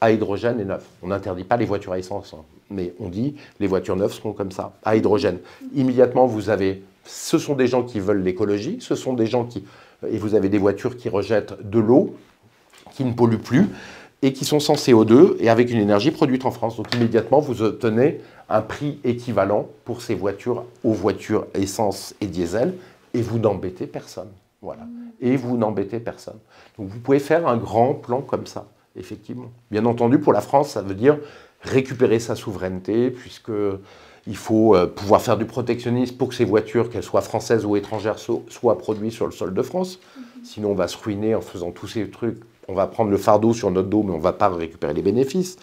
à hydrogène et neuve. On n'interdit pas les voitures à essence, hein, mais on dit, les voitures neuves seront comme ça, à hydrogène. Immédiatement, ce sont des gens qui veulent l'écologie, ce sont des gens et vous avez des voitures qui rejettent de l'eau, qui ne polluent plus, et qui sont sans CO2 et avec une énergie produite en France. Donc immédiatement, vous obtenez un prix équivalent pour ces voitures aux voitures essence et diesel, et vous n'embêtez personne. Voilà. Et vous n'embêtez personne. Donc vous pouvez faire un grand plan comme ça, effectivement. Bien entendu, pour la France, ça veut dire récupérer sa souveraineté, puisqu'il faut pouvoir faire du protectionnisme pour que ces voitures, qu'elles soient françaises ou étrangères, soient produites sur le sol de France. Sinon, on va se ruiner en faisant tous ces trucs. On va prendre le fardeau sur notre dos, mais on ne va pas récupérer les bénéfices.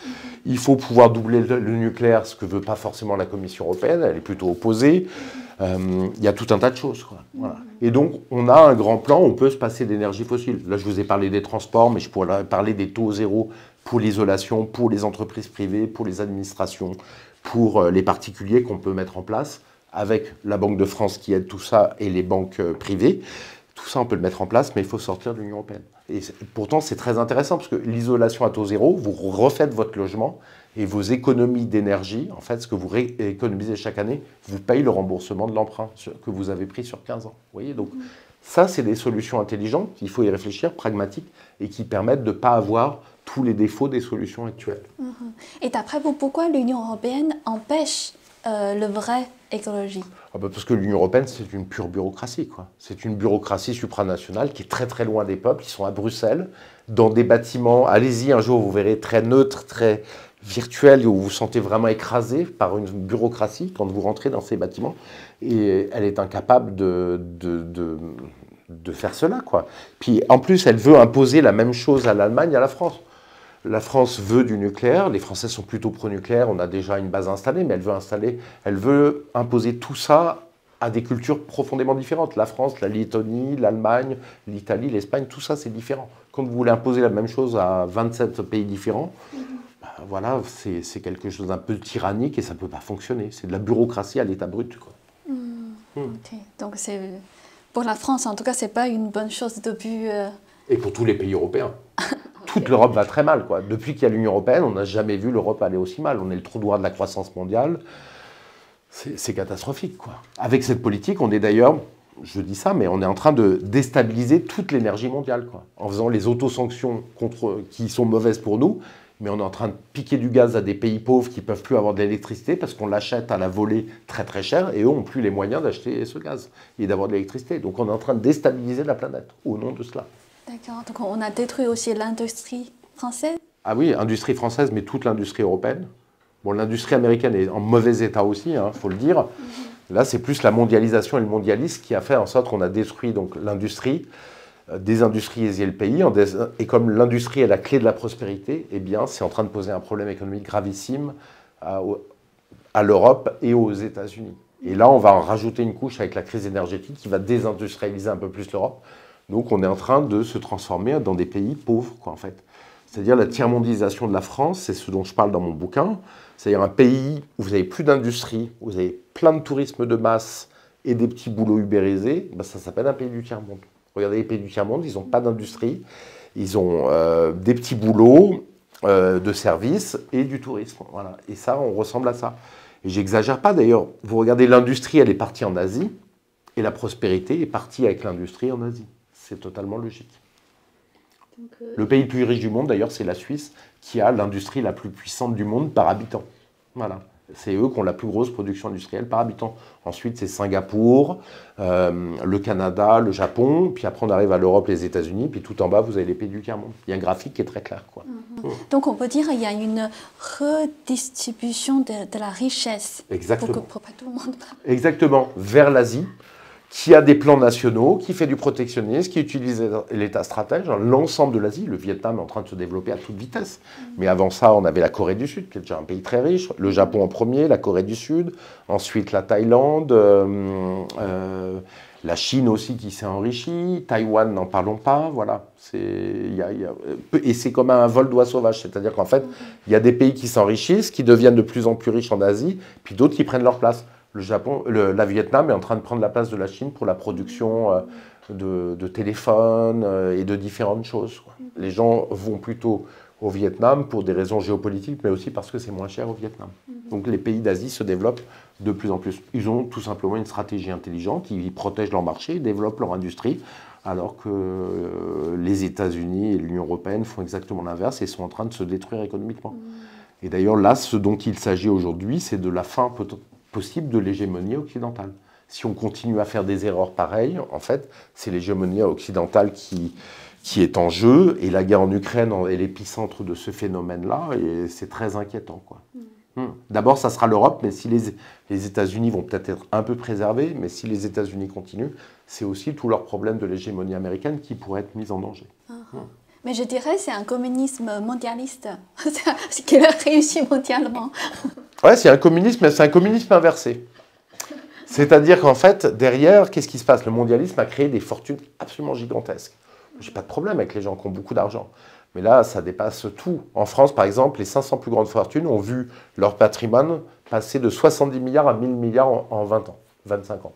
Il faut pouvoir doubler le nucléaire, ce que ne veut pas forcément la Commission européenne, elle est plutôt opposée. Il y a tout un tas de choses, quoi. Voilà. Et donc, on a un grand plan, on peut se passer d'énergie fossile. Là, je vous ai parlé des transports, mais je pourrais parler des taux zéro pour l'isolation, pour les entreprises privées, pour les administrations, pour les particuliers qu'on peut mettre en place, avec la Banque de France qui aide tout ça et les banques privées. Tout ça, on peut le mettre en place, mais il faut sortir de l'Union européenne. Et pourtant, c'est très intéressant, parce que l'isolation à taux zéro, vous refaites votre logement, et vos économies d'énergie, en fait, ce que vous économisez chaque année, vous paye le remboursement de l'emprunt que vous avez pris sur 15 ans. Vous voyez, donc ça, c'est des solutions intelligentes, il faut y réfléchir, pragmatiques, et qui permettent de ne pas avoir tous les défauts des solutions actuelles. Et d'après vous, pourquoi l'Union européenne empêche le vrai écologie? Parce que l'Union européenne, c'est une pure bureaucratie, quoi. C'est une bureaucratie supranationale qui est très très loin des peuples, qui sont à Bruxelles, dans des bâtiments, allez-y un jour, vous verrez, très neutres, très virtuels, où vous vous sentez vraiment écrasé par une bureaucratie quand vous rentrez dans ces bâtiments. Et elle est incapable de faire cela, quoi. Puis en plus, elle veut imposer la même chose à l'Allemagne et à la France. La France veut du nucléaire, les Français sont plutôt pro-nucléaire, on a déjà une base installée, mais elle veut imposer tout ça à des cultures profondément différentes. La France, la Lettonie, l'Allemagne, l'Italie, l'Espagne, tout ça c'est différent. Quand vous voulez imposer la même chose à 27 pays différents, voilà, c'est quelque chose d'un peu tyrannique et ça ne peut pas fonctionner. C'est de la bureaucratie à l'état brut, quoi. Okay. Donc pour la France, en tout cas, ce n'est pas une bonne chose depuis... Et pour tous les pays européens. Toute l'Europe va très mal, quoi. Depuis qu'il y a l'Union européenne, on n'a jamais vu l'Europe aller aussi mal. On est le trou noir de la croissance mondiale. C'est catastrophique, quoi. Avec cette politique, on est d'ailleurs, je dis ça, mais on est en train de déstabiliser toute l'énergie mondiale, quoi. En faisant les autosanctions qui sont mauvaises pour nous, mais on est en train de piquer du gaz à des pays pauvres qui ne peuvent plus avoir de l'électricité parce qu'on l'achète à la volée très très cher et eux n'ont plus les moyens d'acheter ce gaz et d'avoir de l'électricité. Donc on est en train de déstabiliser la planète au nom de cela. D'accord, donc on a détruit aussi l'industrie française? Ah oui, industrie française, mais toute l'industrie européenne. Bon, l'industrie américaine est en mauvais état aussi, il faut le dire. Là, c'est plus la mondialisation et le mondialisme qui a fait en sorte qu'on a détruit donc l'industrie, désindustrialisé le pays. Et comme l'industrie est la clé de la prospérité, eh bien, c'est en train de poser un problème économique gravissime à l'Europe et aux États-Unis. Et là, on va en rajouter une couche avec la crise énergétique qui va désindustrialiser un peu plus l'Europe. Donc on est en train de se transformer dans des pays pauvres, quoi, en fait. C'est-à-dire la tiers-mondialisation de la France, c'est ce dont je parle dans mon bouquin. C'est-à-dire un pays où vous n'avez plus d'industrie, où vous avez plein de tourisme de masse et des petits boulots ubérisés, ça s'appelle un pays du tiers-monde. Regardez les pays du tiers-monde, ils n'ont pas d'industrie, ils ont des petits boulots de services et du tourisme. Voilà. Et ça, on ressemble à ça. Et j'exagère pas d'ailleurs. Vous regardez l'industrie, elle est partie en Asie, et la prospérité est partie avec l'industrie en Asie. C'est totalement logique. Donc, le pays le plus riche du monde, d'ailleurs, c'est la Suisse, qui a l'industrie la plus puissante du monde par habitant. Voilà. C'est eux qui ont la plus grosse production industrielle par habitant. Ensuite, c'est Singapour, le Canada, le Japon, puis après on arrive à l'Europe, les États-Unis, puis tout en bas, vous avez les pays du tiers-monde. Il y a un graphique qui est très clair, quoi. Donc on peut dire qu'il y a une redistribution de la richesse. Exactement. Pour pas tout le monde. Exactement, vers l'Asie, qui a des plans nationaux, qui fait du protectionnisme, qui utilise l'État stratège. L'ensemble de l'Asie, le Vietnam est en train de se développer à toute vitesse. Mais avant ça, on avait la Corée du Sud, qui est déjà un pays très riche, le Japon en premier, la Corée du Sud, ensuite la Thaïlande, la Chine aussi qui s'est enrichie, Taïwan, n'en parlons pas, voilà. Et c'est comme un vol d'oies sauvages, c'est-à-dire qu'en fait, il y a des pays qui s'enrichissent, qui deviennent de plus en plus riches en Asie, puis d'autres qui prennent leur place. La Vietnam est en train de prendre la place de la Chine pour la production de téléphones et de différentes choses, quoi. Les gens vont plutôt au Vietnam pour des raisons géopolitiques, mais aussi parce que c'est moins cher au Vietnam. Donc les pays d'Asie se développent de plus en plus. Ils ont tout simplement une stratégie intelligente, ils protègent leur marché, ils développent leur industrie, alors que les États-Unis et l'Union européenne font exactement l'inverse et sont en train de se détruire économiquement. Et d'ailleurs là, ce dont il s'agit aujourd'hui, c'est de la fin possible de l'hégémonie occidentale. Si on continue à faire des erreurs pareilles, en fait, c'est l'hégémonie occidentale qui est en jeu, et la guerre en Ukraine est l'épicentre de ce phénomène-là, et c'est très inquiétant, quoi. D'abord, ça sera l'Europe, mais si les États-Unis vont peut-être être un peu préservés, mais si les États-Unis continuent, c'est aussi tout leur problème de l'hégémonie américaine qui pourrait être mis en danger. Mais je dirais que c'est un communisme mondialiste, qui a réussi mondialement. Ouais, c'est un communisme, mais c'est un communisme inversé. C'est-à-dire qu'en fait, derrière, qu'est-ce qui se passe? Le mondialisme a créé des fortunes absolument gigantesques. Je n'ai pas de problème avec les gens qui ont beaucoup d'argent. Mais là, ça dépasse tout. En France, par exemple, les 500 plus grandes fortunes ont vu leur patrimoine passer de 70 milliards à 1000 milliards en 20 ans. 25 ans.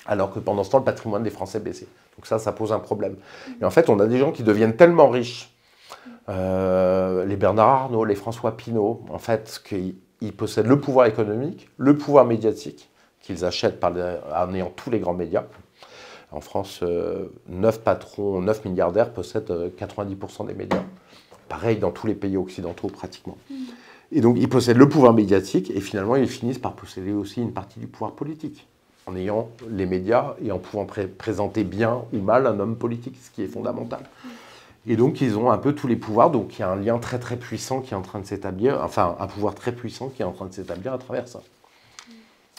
Alors que pendant ce temps, le patrimoine des Français baissait. Donc ça pose un problème. Et en fait, on a des gens qui deviennent tellement riches, les Bernard Arnault, les François Pinault, en fait, qu'ils possèdent le pouvoir économique, le pouvoir médiatique, qu'ils achètent en ayant tous les grands médias. En France, 9 patrons, 9 milliardaires possèdent 90% des médias. Pareil dans tous les pays occidentaux, pratiquement. Et donc, ils possèdent le pouvoir médiatique et finalement, ils finissent par posséder aussi une partie du pouvoir politique, en ayant les médias et en pouvant présenter bien ou mal un homme politique, ce qui est fondamental. Et donc, ils ont un peu tous les pouvoirs. Donc, il y a un lien très, très puissant qui est en train de s'établir, enfin, un pouvoir très puissant qui est en train de s'établir à travers ça.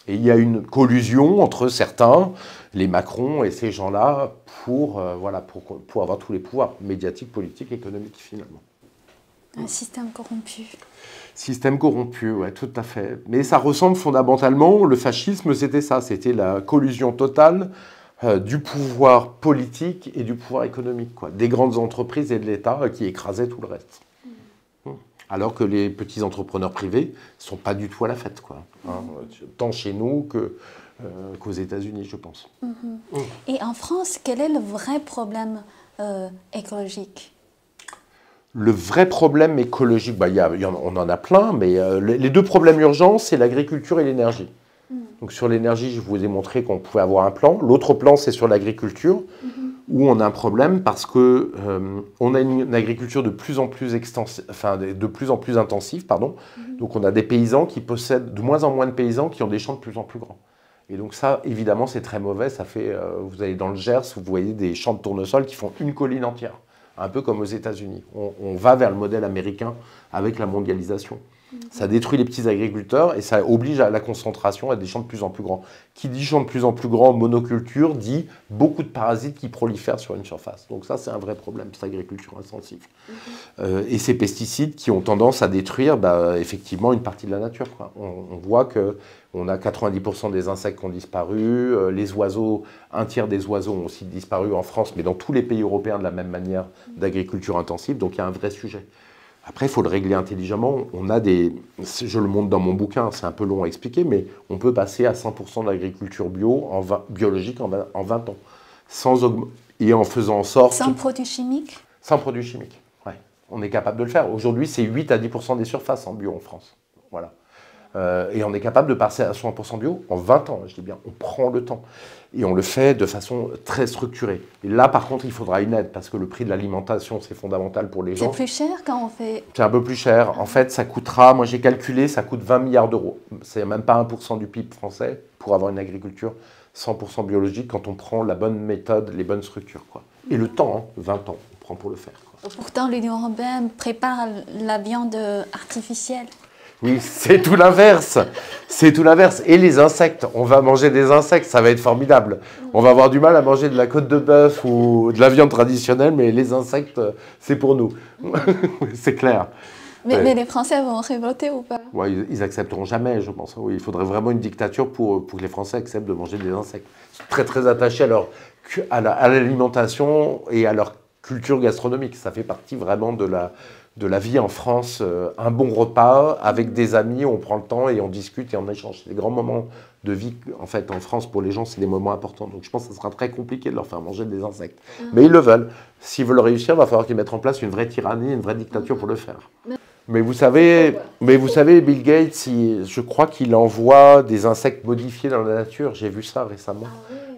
Et il y a une collusion entre certains, les Macron et ces gens-là, pour avoir tous les pouvoirs médiatiques, politiques, économiques, finalement. Un système corrompu. Système corrompu, oui, tout à fait. Mais ça ressemble fondamentalement, le fascisme, c'était ça, c'était la collusion totale du pouvoir politique et du pouvoir économique, quoi. Des grandes entreprises et de l'État qui écrasaient tout le reste. Alors que les petits entrepreneurs privés ne sont pas du tout à la fête, quoi. Tant chez nous qu'aux États-Unis, je pense. Et en France, quel est le vrai problème écologique ? Le vrai problème écologique, on en a plein, mais les deux problèmes urgents, c'est l'agriculture et l'énergie. Donc sur l'énergie, je vous ai montré qu'on pouvait avoir un plan. L'autre plan, c'est sur l'agriculture, où on a un problème parce que on a une agriculture de plus en plus intensive, pardon. Donc on a des paysans qui possèdent de moins en moins de paysans qui ont des champs de plus en plus grands. Et donc ça, évidemment, c'est très mauvais. Ça fait, vous allez dans le Gers, vous voyez des champs de tournesol qui font une colline entière. Un peu comme aux États-Unis. On va vers le modèle américain avec la mondialisation. Ça détruit les petits agriculteurs et ça oblige à la concentration à des champs de plus en plus grands. Qui dit champs de plus en plus grands, monoculture, dit beaucoup de parasites qui prolifèrent sur une surface. Donc ça, c'est un vrai problème, cette agriculture intensive. Et ces pesticides qui ont tendance à détruire, effectivement, une partie de la nature, quoi. On voit qu'on a 90% des insectes qui ont disparu, les oiseaux, un tiers des oiseaux ont aussi disparu en France, mais dans tous les pays européens de la même manière d'agriculture intensive, donc il y a un vrai sujet. Après, il faut le régler intelligemment. On a je le montre dans mon bouquin, c'est un peu long à expliquer, mais on peut passer à 100% de l'agriculture biologique en 20 ans, et en faisant en sorte... Sans produits chimiques ? Sans produits chimiques, ouais. On est capable de le faire. Aujourd'hui, c'est 8 à 10% des surfaces en bio en France. Voilà. Et on est capable de passer à 100% bio en 20 ans, je dis bien, on prend le temps. Et on le fait de façon très structurée. Et là, par contre, il faudra une aide, parce que le prix de l'alimentation, c'est fondamental pour les gens. C'est plus cher quand on fait... C'est un peu plus cher. En fait, ça coûtera, moi j'ai calculé, ça coûte 20 milliards d'euros. C'est même pas 1% du PIB français pour avoir une agriculture 100% biologique quand on prend la bonne méthode, les bonnes structures, quoi. Et le temps, 20 ans, on prend pour le faire, quoi. Pourtant, l'Union européenne prépare la viande artificielle. Oui, c'est tout l'inverse. C'est tout l'inverse. Et les insectes, on va manger des insectes, ça va être formidable. On va avoir du mal à manger de la côte de bœuf ou de la viande traditionnelle, mais les insectes, c'est pour nous. C'est clair. Mais les Français vont révolter ou pas? Ouais, ils accepteront jamais, je pense. Oui, il faudrait vraiment une dictature pour que les Français acceptent de manger des insectes. Ils sont très, très attachés à l'alimentation et à leur culture gastronomique. Ça fait partie vraiment de la vie en France. Un bon repas avec des amis, on prend le temps et on discute et on échange. C'est des grands moments de vie, en fait, en France, pour les gens, c'est des moments importants. Donc je pense que ça sera très compliqué de leur faire manger des insectes. Mais ils le veulent. S'ils veulent réussir, il va falloir qu'ils mettent en place une vraie tyrannie, une vraie dictature pour le faire. Mais vous savez, Bill Gates, je crois qu'il envoie des insectes modifiés dans la nature. J'ai vu ça récemment.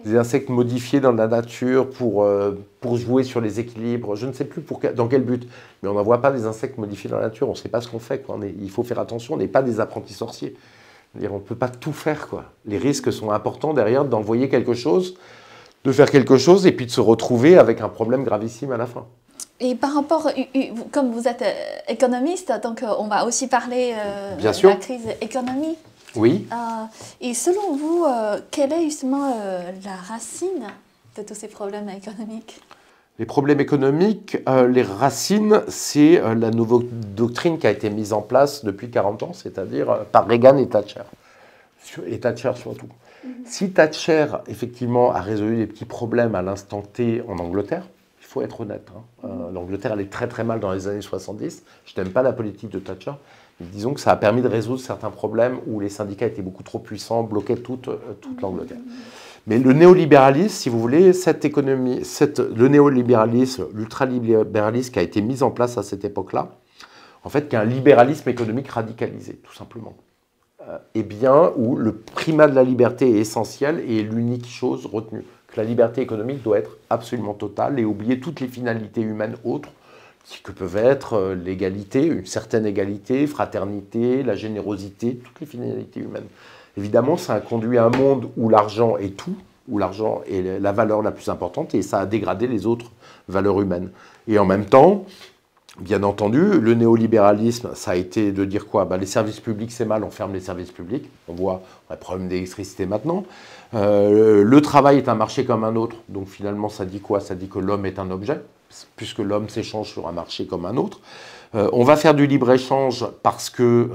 Des insectes modifiés dans la nature pour jouer sur les équilibres. Je ne sais plus dans quel but. Mais on n'envoie pas des insectes modifiés dans la nature. On ne sait pas ce qu'on fait, quoi. Il faut faire attention. On n'est pas des apprentis sorciers. On ne peut pas tout faire, quoi. Les risques sont importants derrière d'envoyer quelque chose, de faire quelque chose et puis de se retrouver avec un problème gravissime à la fin. Et par rapport, comme vous êtes économiste, donc on va aussi parler de la crise économique. Oui. Et selon vous, quelle est justement la racine de tous ces problèmes économiques? Les problèmes économiques, les racines, c'est la nouvelle doctrine qui a été mise en place depuis 40 ans, c'est-à-dire par Reagan et Thatcher. Et Thatcher surtout. Si Thatcher, effectivement, a résolu des petits problèmes à l'instant T en Angleterre, il faut être honnête. L'Angleterre allait très très mal dans les années 70. Je n'aime pas la politique de Thatcher. Disons que ça a permis de résoudre certains problèmes où les syndicats étaient beaucoup trop puissants, bloquaient toute l'Angleterre. Mais le néolibéralisme, si vous voulez, le néolibéralisme, l'ultralibéralisme qui a été mis en place à cette époque-là, en fait, qui est un libéralisme économique radicalisé, tout simplement. Et bien où le primat de la liberté est essentiel et est l'unique chose retenue. Que la liberté économique doit être absolument totale et oublier toutes les finalités humaines autres, que peuvent être l'égalité, une certaine égalité, fraternité, la générosité, toutes les finalités humaines. Évidemment, ça a conduit à un monde où l'argent est tout, où l'argent est la valeur la plus importante, et ça a dégradé les autres valeurs humaines. Et en même temps, bien entendu, le néolibéralisme, ça a été de dire quoi? Les services publics, c'est mal, on ferme les services publics. On voit le problème d'électricité maintenant. Le travail est un marché comme un autre. Donc finalement, ça dit quoi? Ça dit que l'homme est un objet, puisque l'homme s'échange sur un marché comme un autre. On va faire du libre-échange parce que,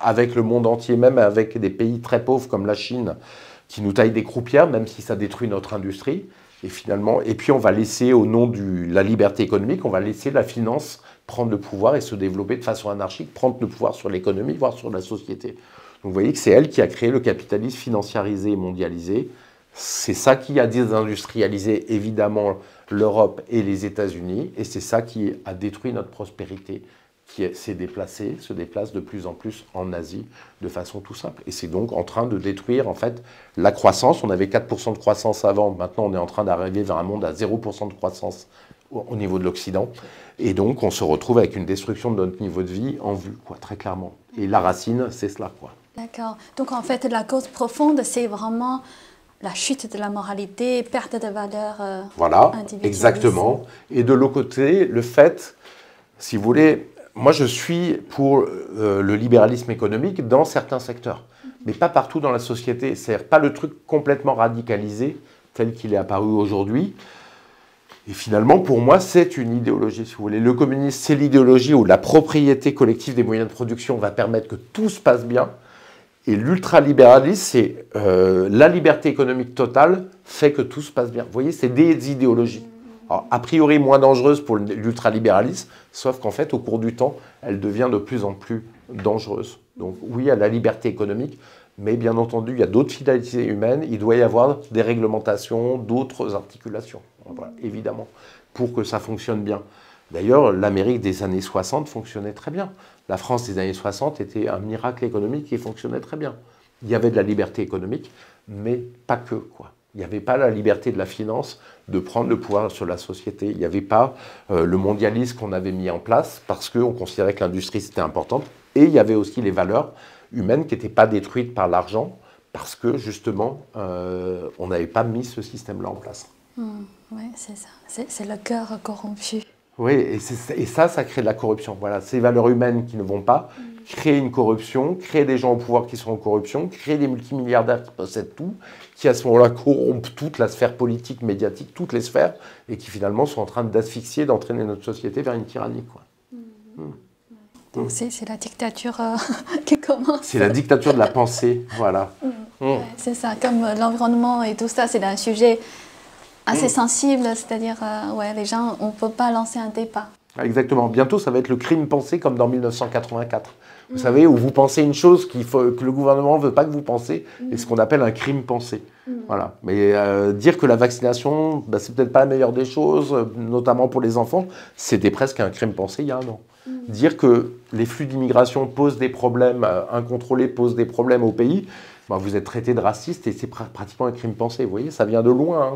avec le monde entier, même avec des pays très pauvres comme la Chine, qui nous taillent des croupières, même si ça détruit notre industrie. Et puis on va laisser, au nom de la liberté économique, on va laisser la finance prendre le pouvoir et se développer de façon anarchique, prendre le pouvoir sur l'économie, voire sur la société. Donc vous voyez que c'est elle qui a créé le capitalisme financiarisé et mondialisé. C'est ça qui a désindustrialisé évidemment l'Europe et les États-Unis, et c'est ça qui a détruit notre prospérité, qui se déplace de plus en plus en Asie de façon tout simple. Et c'est donc en train de détruire en fait la croissance. On avait 4% de croissance avant, maintenant on est en train d'arriver vers un monde à 0% de croissance au niveau de l'Occident. Et donc on se retrouve avec une destruction de notre niveau de vie en vue, quoi, très clairement. Et la racine, c'est cela, quoi. D'accord. Donc en fait, la cause profonde, c'est vraiment la chute de la moralité, perte de valeurs voilà, exactement. Et de l'autre côté, le fait, si vous voulez, moi je suis pour le libéralisme économique dans certains secteurs, mais pas partout dans la société. C'est-à-dire pas le truc complètement radicalisé tel qu'il est apparu aujourd'hui. Et finalement, pour moi, c'est une idéologie, si vous voulez. Le communisme, c'est l'idéologie où la propriété collective des moyens de production va permettre que tout se passe bien. Et l'ultralibéralisme, c'est la liberté économique totale fait que tout se passe bien. Vous voyez, c'est des idéologies. Alors, a priori moins dangereuses pour l'ultralibéralisme, sauf qu'en fait, au cours du temps, elle devient de plus en plus dangereuse. Donc oui, il y a la liberté économique, mais bien entendu, il y a d'autres finalités humaines. Il doit y avoir des réglementations, d'autres articulations, voilà, évidemment, pour que ça fonctionne bien. D'ailleurs, l'Amérique des années 60 fonctionnait très bien. La France des années 60 était un miracle économique qui fonctionnait très bien. Il y avait de la liberté économique, mais pas que, quoi. Il n'y avait pas la liberté de la finance de prendre le pouvoir sur la société. Il n'y avait pas le mondialisme qu'on avait mis en place parce qu'on considérait que l'industrie c'était importante. Et il y avait aussi les valeurs humaines qui n'étaient pas détruites par l'argent parce que justement on n'avait pas mis ce système-là en place. Oui, c'est ça. C'est le cœur corrompu. Oui, et ça crée de la corruption. Voilà, ces valeurs humaines qui ne vont pas créer une corruption, créer des gens au pouvoir qui sont en corruption, créer des multimilliardaires qui possèdent tout, qui à ce moment-là corrompent toute la sphère politique, médiatique, toutes les sphères, et qui finalement sont en train d'asphyxier, d'entraîner notre société vers une tyrannie, quoi. Donc c'est la dictature qui commence. C'est la dictature de la pensée, voilà. C'est ça, comme l'environnement et tout ça, c'est un sujet assez sensible, c'est-à-dire, les gens, on ne peut pas lancer un débat. Exactement. Bientôt, ça va être le crime pensé comme dans 1984. Vous savez, où vous pensez une chose que le gouvernement ne veut pas que vous pensiez, et ce qu'on appelle un crime pensé. Voilà. Mais dire que la vaccination, c'est peut-être pas la meilleure des choses, notamment pour les enfants, c'était presque un crime pensé il y a un an. Dire que les flux d'immigration posent des problèmes, incontrôlés posent des problèmes au pays, vous êtes traité de raciste et c'est pratiquement un crime pensé. Vous voyez, ça vient de loin,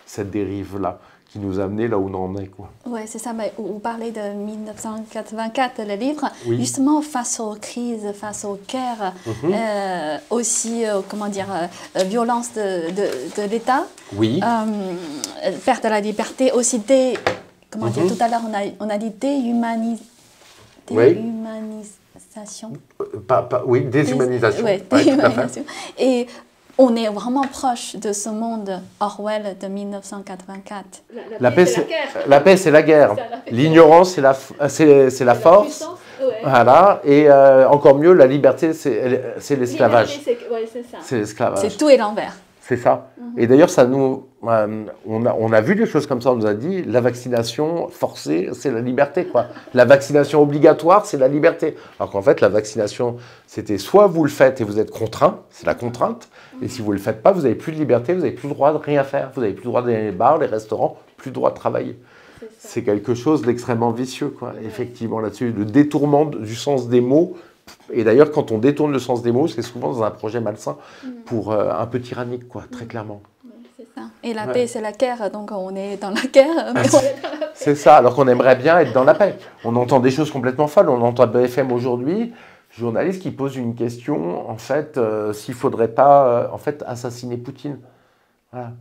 cette dérive-là, qui nous a amenés là où on en est. Oui, c'est ça. Mais vous parlez de 1984, le livre. Oui. Justement, face aux crises, face aux guerres, aussi, violence de l'État, perte de la liberté, aussi tout à l'heure, on a dit déhumanisation. Déshumanisation. Déshumanisation. Et on est vraiment proche de ce monde Orwell de 1984. La paix, c'est la guerre. L'ignorance, c'est la force. Voilà. Et encore mieux, la liberté, c'est l'esclavage. C'est l'esclavage. C'est tout et l'envers. C'est ça. Et d'ailleurs, ça nous On a vu des choses comme ça, on nous a dit la vaccination forcée, c'est la liberté, quoi. La vaccination obligatoire, c'est la liberté. Alors qu'en fait, la vaccination, c'était soit vous le faites et vous êtes contraint, c'est la contrainte, et si vous ne le faites pas, vous n'avez plus de liberté, vous n'avez plus le droit de rien faire, vous n'avez plus le droit d'aller dans les bars, les restaurants, plus le droit de travailler. C'est quelque chose d'extrêmement vicieux, quoi. Effectivement, là-dessus, le détournement du sens des mots. Et d'ailleurs, quand on détourne le sens des mots, c'est souvent dans un projet malsain pour un peu tyrannique, quoi, très clairement. Et la paix, c'est la guerre, donc on est dans la guerre. Mais c'est ça, alors qu'on aimerait bien être dans la paix. On entend des choses complètement folles. On entend BFM aujourd'hui, journaliste qui pose une question, en fait, s'il ne faudrait pas en fait, assassiner Poutine. Voilà.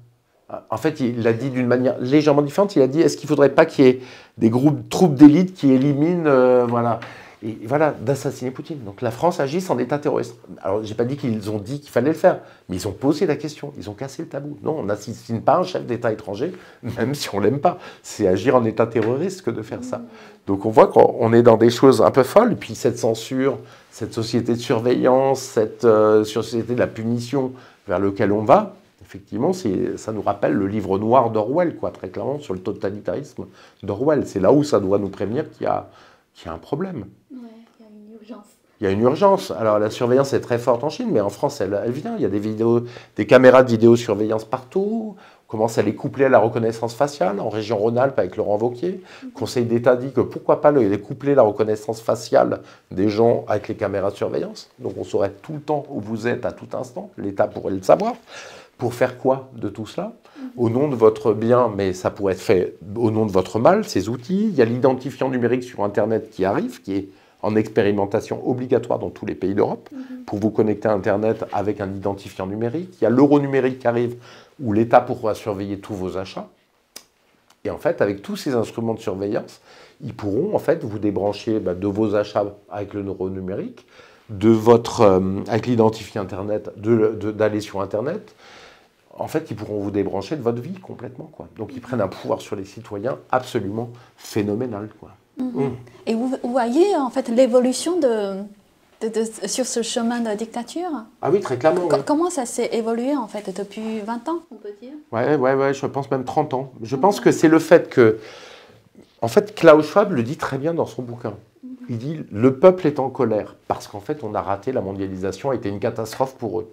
En fait, il l'a dit d'une manière légèrement différente. Il a dit, est-ce qu'il ne faudrait pas qu'il y ait des groupes, troupes d'élite qui éliminent, voilà. Et voilà, d'assassiner Poutine. Donc la France agit en état terroriste. Alors, je n'ai pas dit qu'ils ont dit qu'il fallait le faire, mais ils ont posé la question, ils ont cassé le tabou. Non, on n'assassine pas un chef d'État étranger, même si on ne l'aime pas. C'est agir en état terroriste que de faire ça. Donc on voit qu'on est dans des choses un peu folles, et puis cette censure, cette société de surveillance, cette société de la punition vers laquelle on va, effectivement, ça nous rappelle le livre noir d'Orwell, quoi, très clairement, sur le totalitarisme d'Orwell. C'est là où ça doit nous prévenir qu'il y a un problème. Il y a une urgence. Alors la surveillance est très forte en Chine, mais en France, elle vient. Il y a des caméras de vidéosurveillance partout. On commence à les coupler à la reconnaissance faciale. En région Rhône-Alpes, avec Laurent Wauquiez, le Conseil d'État dit que pourquoi pas les coupler la reconnaissance faciale des gens avec les caméras de surveillance. Donc on saurait tout le temps où vous êtes à tout instant. L'État pourrait le savoir. Pour faire quoi de tout cela? Au nom de votre bien, mais ça pourrait être fait au nom de votre mal, ces outils. Il y a l'identifiant numérique sur Internet qui arrive, qui est en expérimentation obligatoire dans tous les pays d'Europe, pour vous connecter à Internet avec un identifiant numérique. Il y a l'euro numérique qui arrive, où l'État pourra surveiller tous vos achats. Et en fait, avec tous ces instruments de surveillance, ils pourront en fait vous débrancher de vos achats avec le euro numérique, avec l'identifiant Internet, d'aller sur Internet. En fait, ils pourront vous débrancher de votre vie complètement, quoi. Donc, ils prennent un pouvoir sur les citoyens absolument phénoménal, quoi. Et vous voyez, en fait, l'évolution sur ce chemin de dictature? Ah oui, très clairement. Oui. Comment ça s'est évolué, en fait, depuis 20 ans, on peut dire? Ouais, je pense même 30 ans. Je pense que c'est le fait que... En fait, Klaus Schwab le dit très bien dans son bouquin. Il dit « Le peuple est en colère, parce qu'en fait, on a raté la mondialisation, a été une catastrophe pour eux. »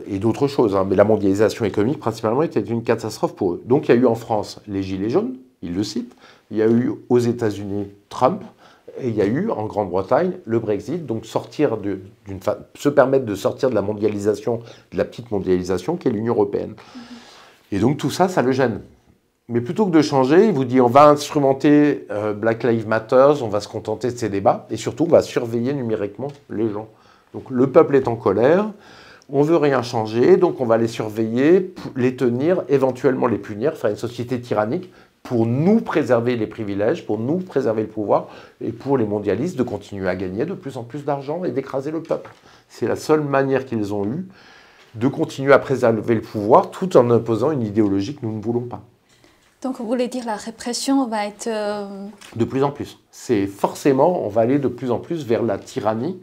Et d'autres choses, hein, mais la mondialisation économique principalement était une catastrophe pour eux. Donc il y a eu en France les Gilets jaunes, il le cite, il y a eu aux États-Unis Trump, et il y a eu en Grande-Bretagne le Brexit, donc se permettre de sortir de la mondialisation, de la petite mondialisation qu'est l'Union européenne. Et donc tout ça, ça le gêne. Mais plutôt que de changer, il vous dit on va instrumenter Black Lives Matter, on va se contenter de ces débats, et surtout on va surveiller numériquement les gens. Donc le peuple est en colère. On ne veut rien changer, donc on va les surveiller, les tenir, éventuellement les punir, faire une société tyrannique pour nous préserver les privilèges, pour nous préserver le pouvoir et pour les mondialistes de continuer à gagner de plus en plus d'argent et d'écraser le peuple. C'est la seule manière qu'ils ont eue de continuer à préserver le pouvoir tout en imposant une idéologie que nous ne voulons pas. Donc vous voulez dire la répression va être... De plus en plus. C'est forcément, on va aller de plus en plus vers la tyrannie,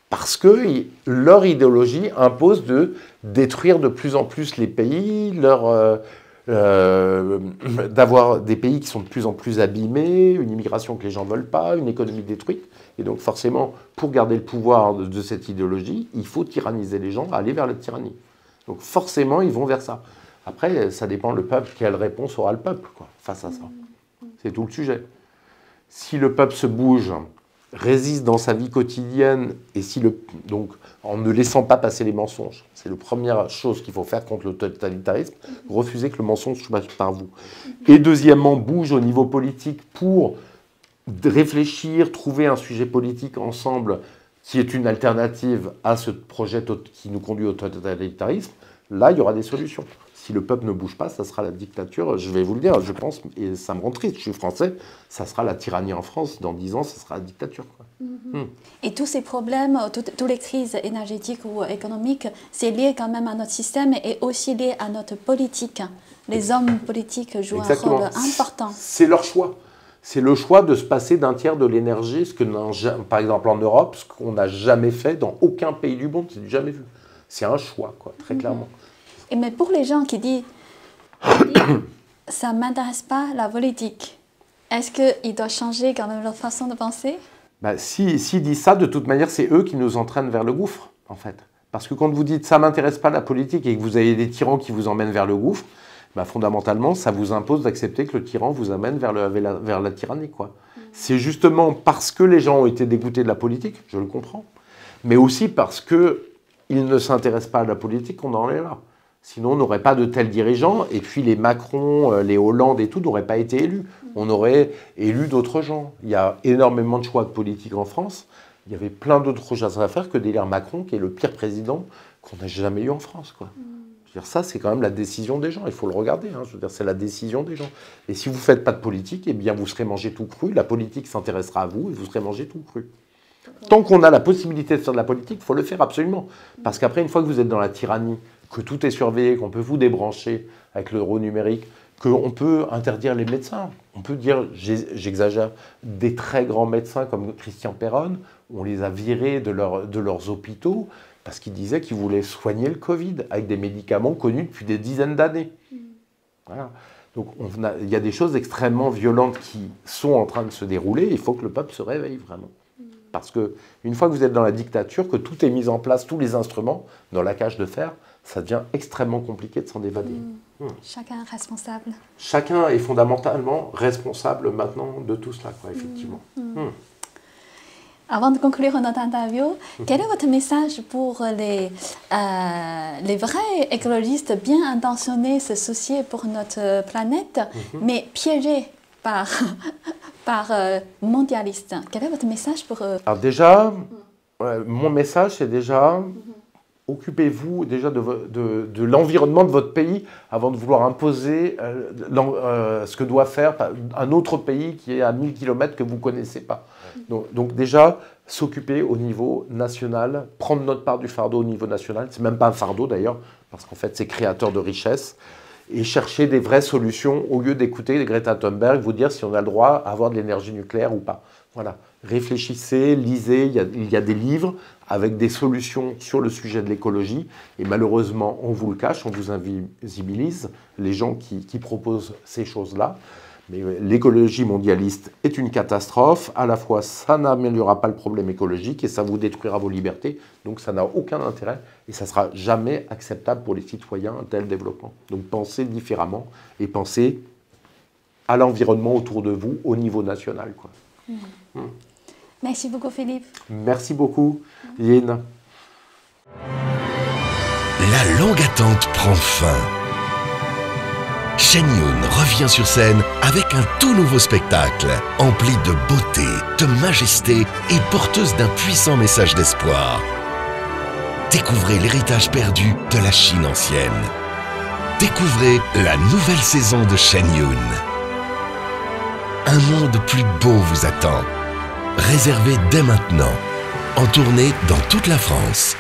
parce que leur idéologie impose de détruire de plus en plus les pays, d'avoir des pays qui sont de plus en plus abîmés, une immigration que les gens ne veulent pas, une économie détruite. Et donc forcément, pour garder le pouvoir de cette idéologie, il faut tyranniser les gens, aller vers la tyrannie. Donc forcément, ils vont vers ça. Après, ça dépend le peuple, quelle réponse aura le peuple face à ça. C'est tout le sujet. Si le peuple se bouge, résiste dans sa vie quotidienne, et donc en ne laissant pas passer les mensonges. C'est la première chose qu'il faut faire contre le totalitarisme, refuser que le mensonge passe par vous. Et deuxièmement, bouge au niveau politique pour réfléchir, trouver un sujet politique ensemble qui est une alternative à ce projet qui nous conduit au totalitarisme. Là, il y aura des solutions. Si le peuple ne bouge pas, ça sera la dictature. Je vais vous le dire, je pense, et ça me rend triste, je suis français, ça sera la tyrannie en France. Dans 10 ans, ça sera la dictature. Et tous ces problèmes, toutes les crises énergétiques ou économiques, c'est lié quand même à notre système et aussi lié à notre politique. Les hommes politiques jouent un rôle important. C'est leur choix. C'est le choix de se passer d'un tiers de l'énergie, par exemple en Europe, ce qu'on n'a jamais fait dans aucun pays du monde, c'est jamais vu. C'est un choix, très clairement. Mais pour les gens qui disent Ça ne m'intéresse pas la politique. Est-ce qu'ils doivent changer quand même leur façon de penser? S'ils disent ça, de toute manière, c'est eux qui nous entraînent vers le gouffre, en fait. Parce que quand vous dites « ça ne m'intéresse pas la politique » et que vous avez des tyrans qui vous emmènent vers le gouffre, fondamentalement, ça vous impose d'accepter que le tyran vous amène vers la tyrannie, quoi. C'est justement parce que les gens ont été dégoûtés de la politique, je le comprends, mais aussi parce qu'ils ne s'intéressent pas à la politique qu'on en est là. Sinon, on n'aurait pas de tels dirigeants, et puis les Macron, les Hollande et tout n'auraient pas été élus. On aurait élu d'autres gens. Il y a énormément de choix de politique en France. Il y avait plein d'autres choses à faire que d'élire Macron, qui est le pire président qu'on n'a jamais eu en France, quoi. Je veux dire, ça, c'est quand même la décision des gens. Il faut le regarder. Hein. Je veux dire, c'est la décision des gens. Et si vous ne faites pas de politique, eh bien, vous serez mangé tout cru. La politique s'intéressera à vous et vous serez mangé tout cru. Tant qu'on a la possibilité de faire de la politique, il faut le faire absolument. Parce qu'après, une fois que vous êtes dans la tyrannie, que tout est surveillé, qu'on peut vous débrancher avec l'euro numérique, qu'on peut interdire les médecins. On peut dire, j'exagère, des très grands médecins comme Christian Perron, on les a virés de leurs hôpitaux parce qu'ils disaient qu'ils voulaient soigner le Covid avec des médicaments connus depuis des dizaines d'années. Voilà. Donc il y a des choses extrêmement violentes qui sont en train de se dérouler. Il faut que le peuple se réveille vraiment. Parce qu'une fois que vous êtes dans la dictature, que tout est mis en place, tous les instruments, dans la cage de fer, ça devient extrêmement compliqué de s'en évader. Chacun est responsable. Chacun est fondamentalement responsable maintenant de tout cela, quoi, effectivement. Avant de conclure notre interview, quel est votre message pour les vrais écologistes bien intentionnés, se soucier pour notre planète, mais piégés par mondialistes? Quel est votre message pour eux? Alors déjà, mon message, c'est déjà... Occupez-vous déjà de l'environnement de votre pays avant de vouloir imposer ce que doit faire un autre pays qui est à 1000 km que vous ne connaissez pas. Donc déjà, s'occuper au niveau national, prendre notre part du fardeau au niveau national, c'est même pas un fardeau d'ailleurs, parce qu'en fait c'est créateur de richesse, et chercher des vraies solutions au lieu d'écouter Greta Thunberg vous dire si on a le droit à avoir de l'énergie nucléaire ou pas. Voilà. Réfléchissez, lisez, il y a des livres avec des solutions sur le sujet de l'écologie. Et malheureusement, on vous le cache, on vous invisibilise les gens qui proposent ces choses-là. Mais l'écologie mondialiste est une catastrophe. À la fois, ça n'améliorera pas le problème écologique et ça vous détruira vos libertés. Donc ça n'a aucun intérêt et ça ne sera jamais acceptable pour les citoyens un tel développement. Donc pensez différemment et pensez à l'environnement autour de vous au niveau national, quoi. Merci beaucoup, Philippe. Merci beaucoup, Yin. La longue attente prend fin. Shen Yun revient sur scène avec un tout nouveau spectacle, empli de beauté, de majesté et porteuse d'un puissant message d'espoir. Découvrez l'héritage perdu de la Chine ancienne. Découvrez la nouvelle saison de Shen Yun. Un monde plus beau vous attend. Réservé dès maintenant, en tournée dans toute la France.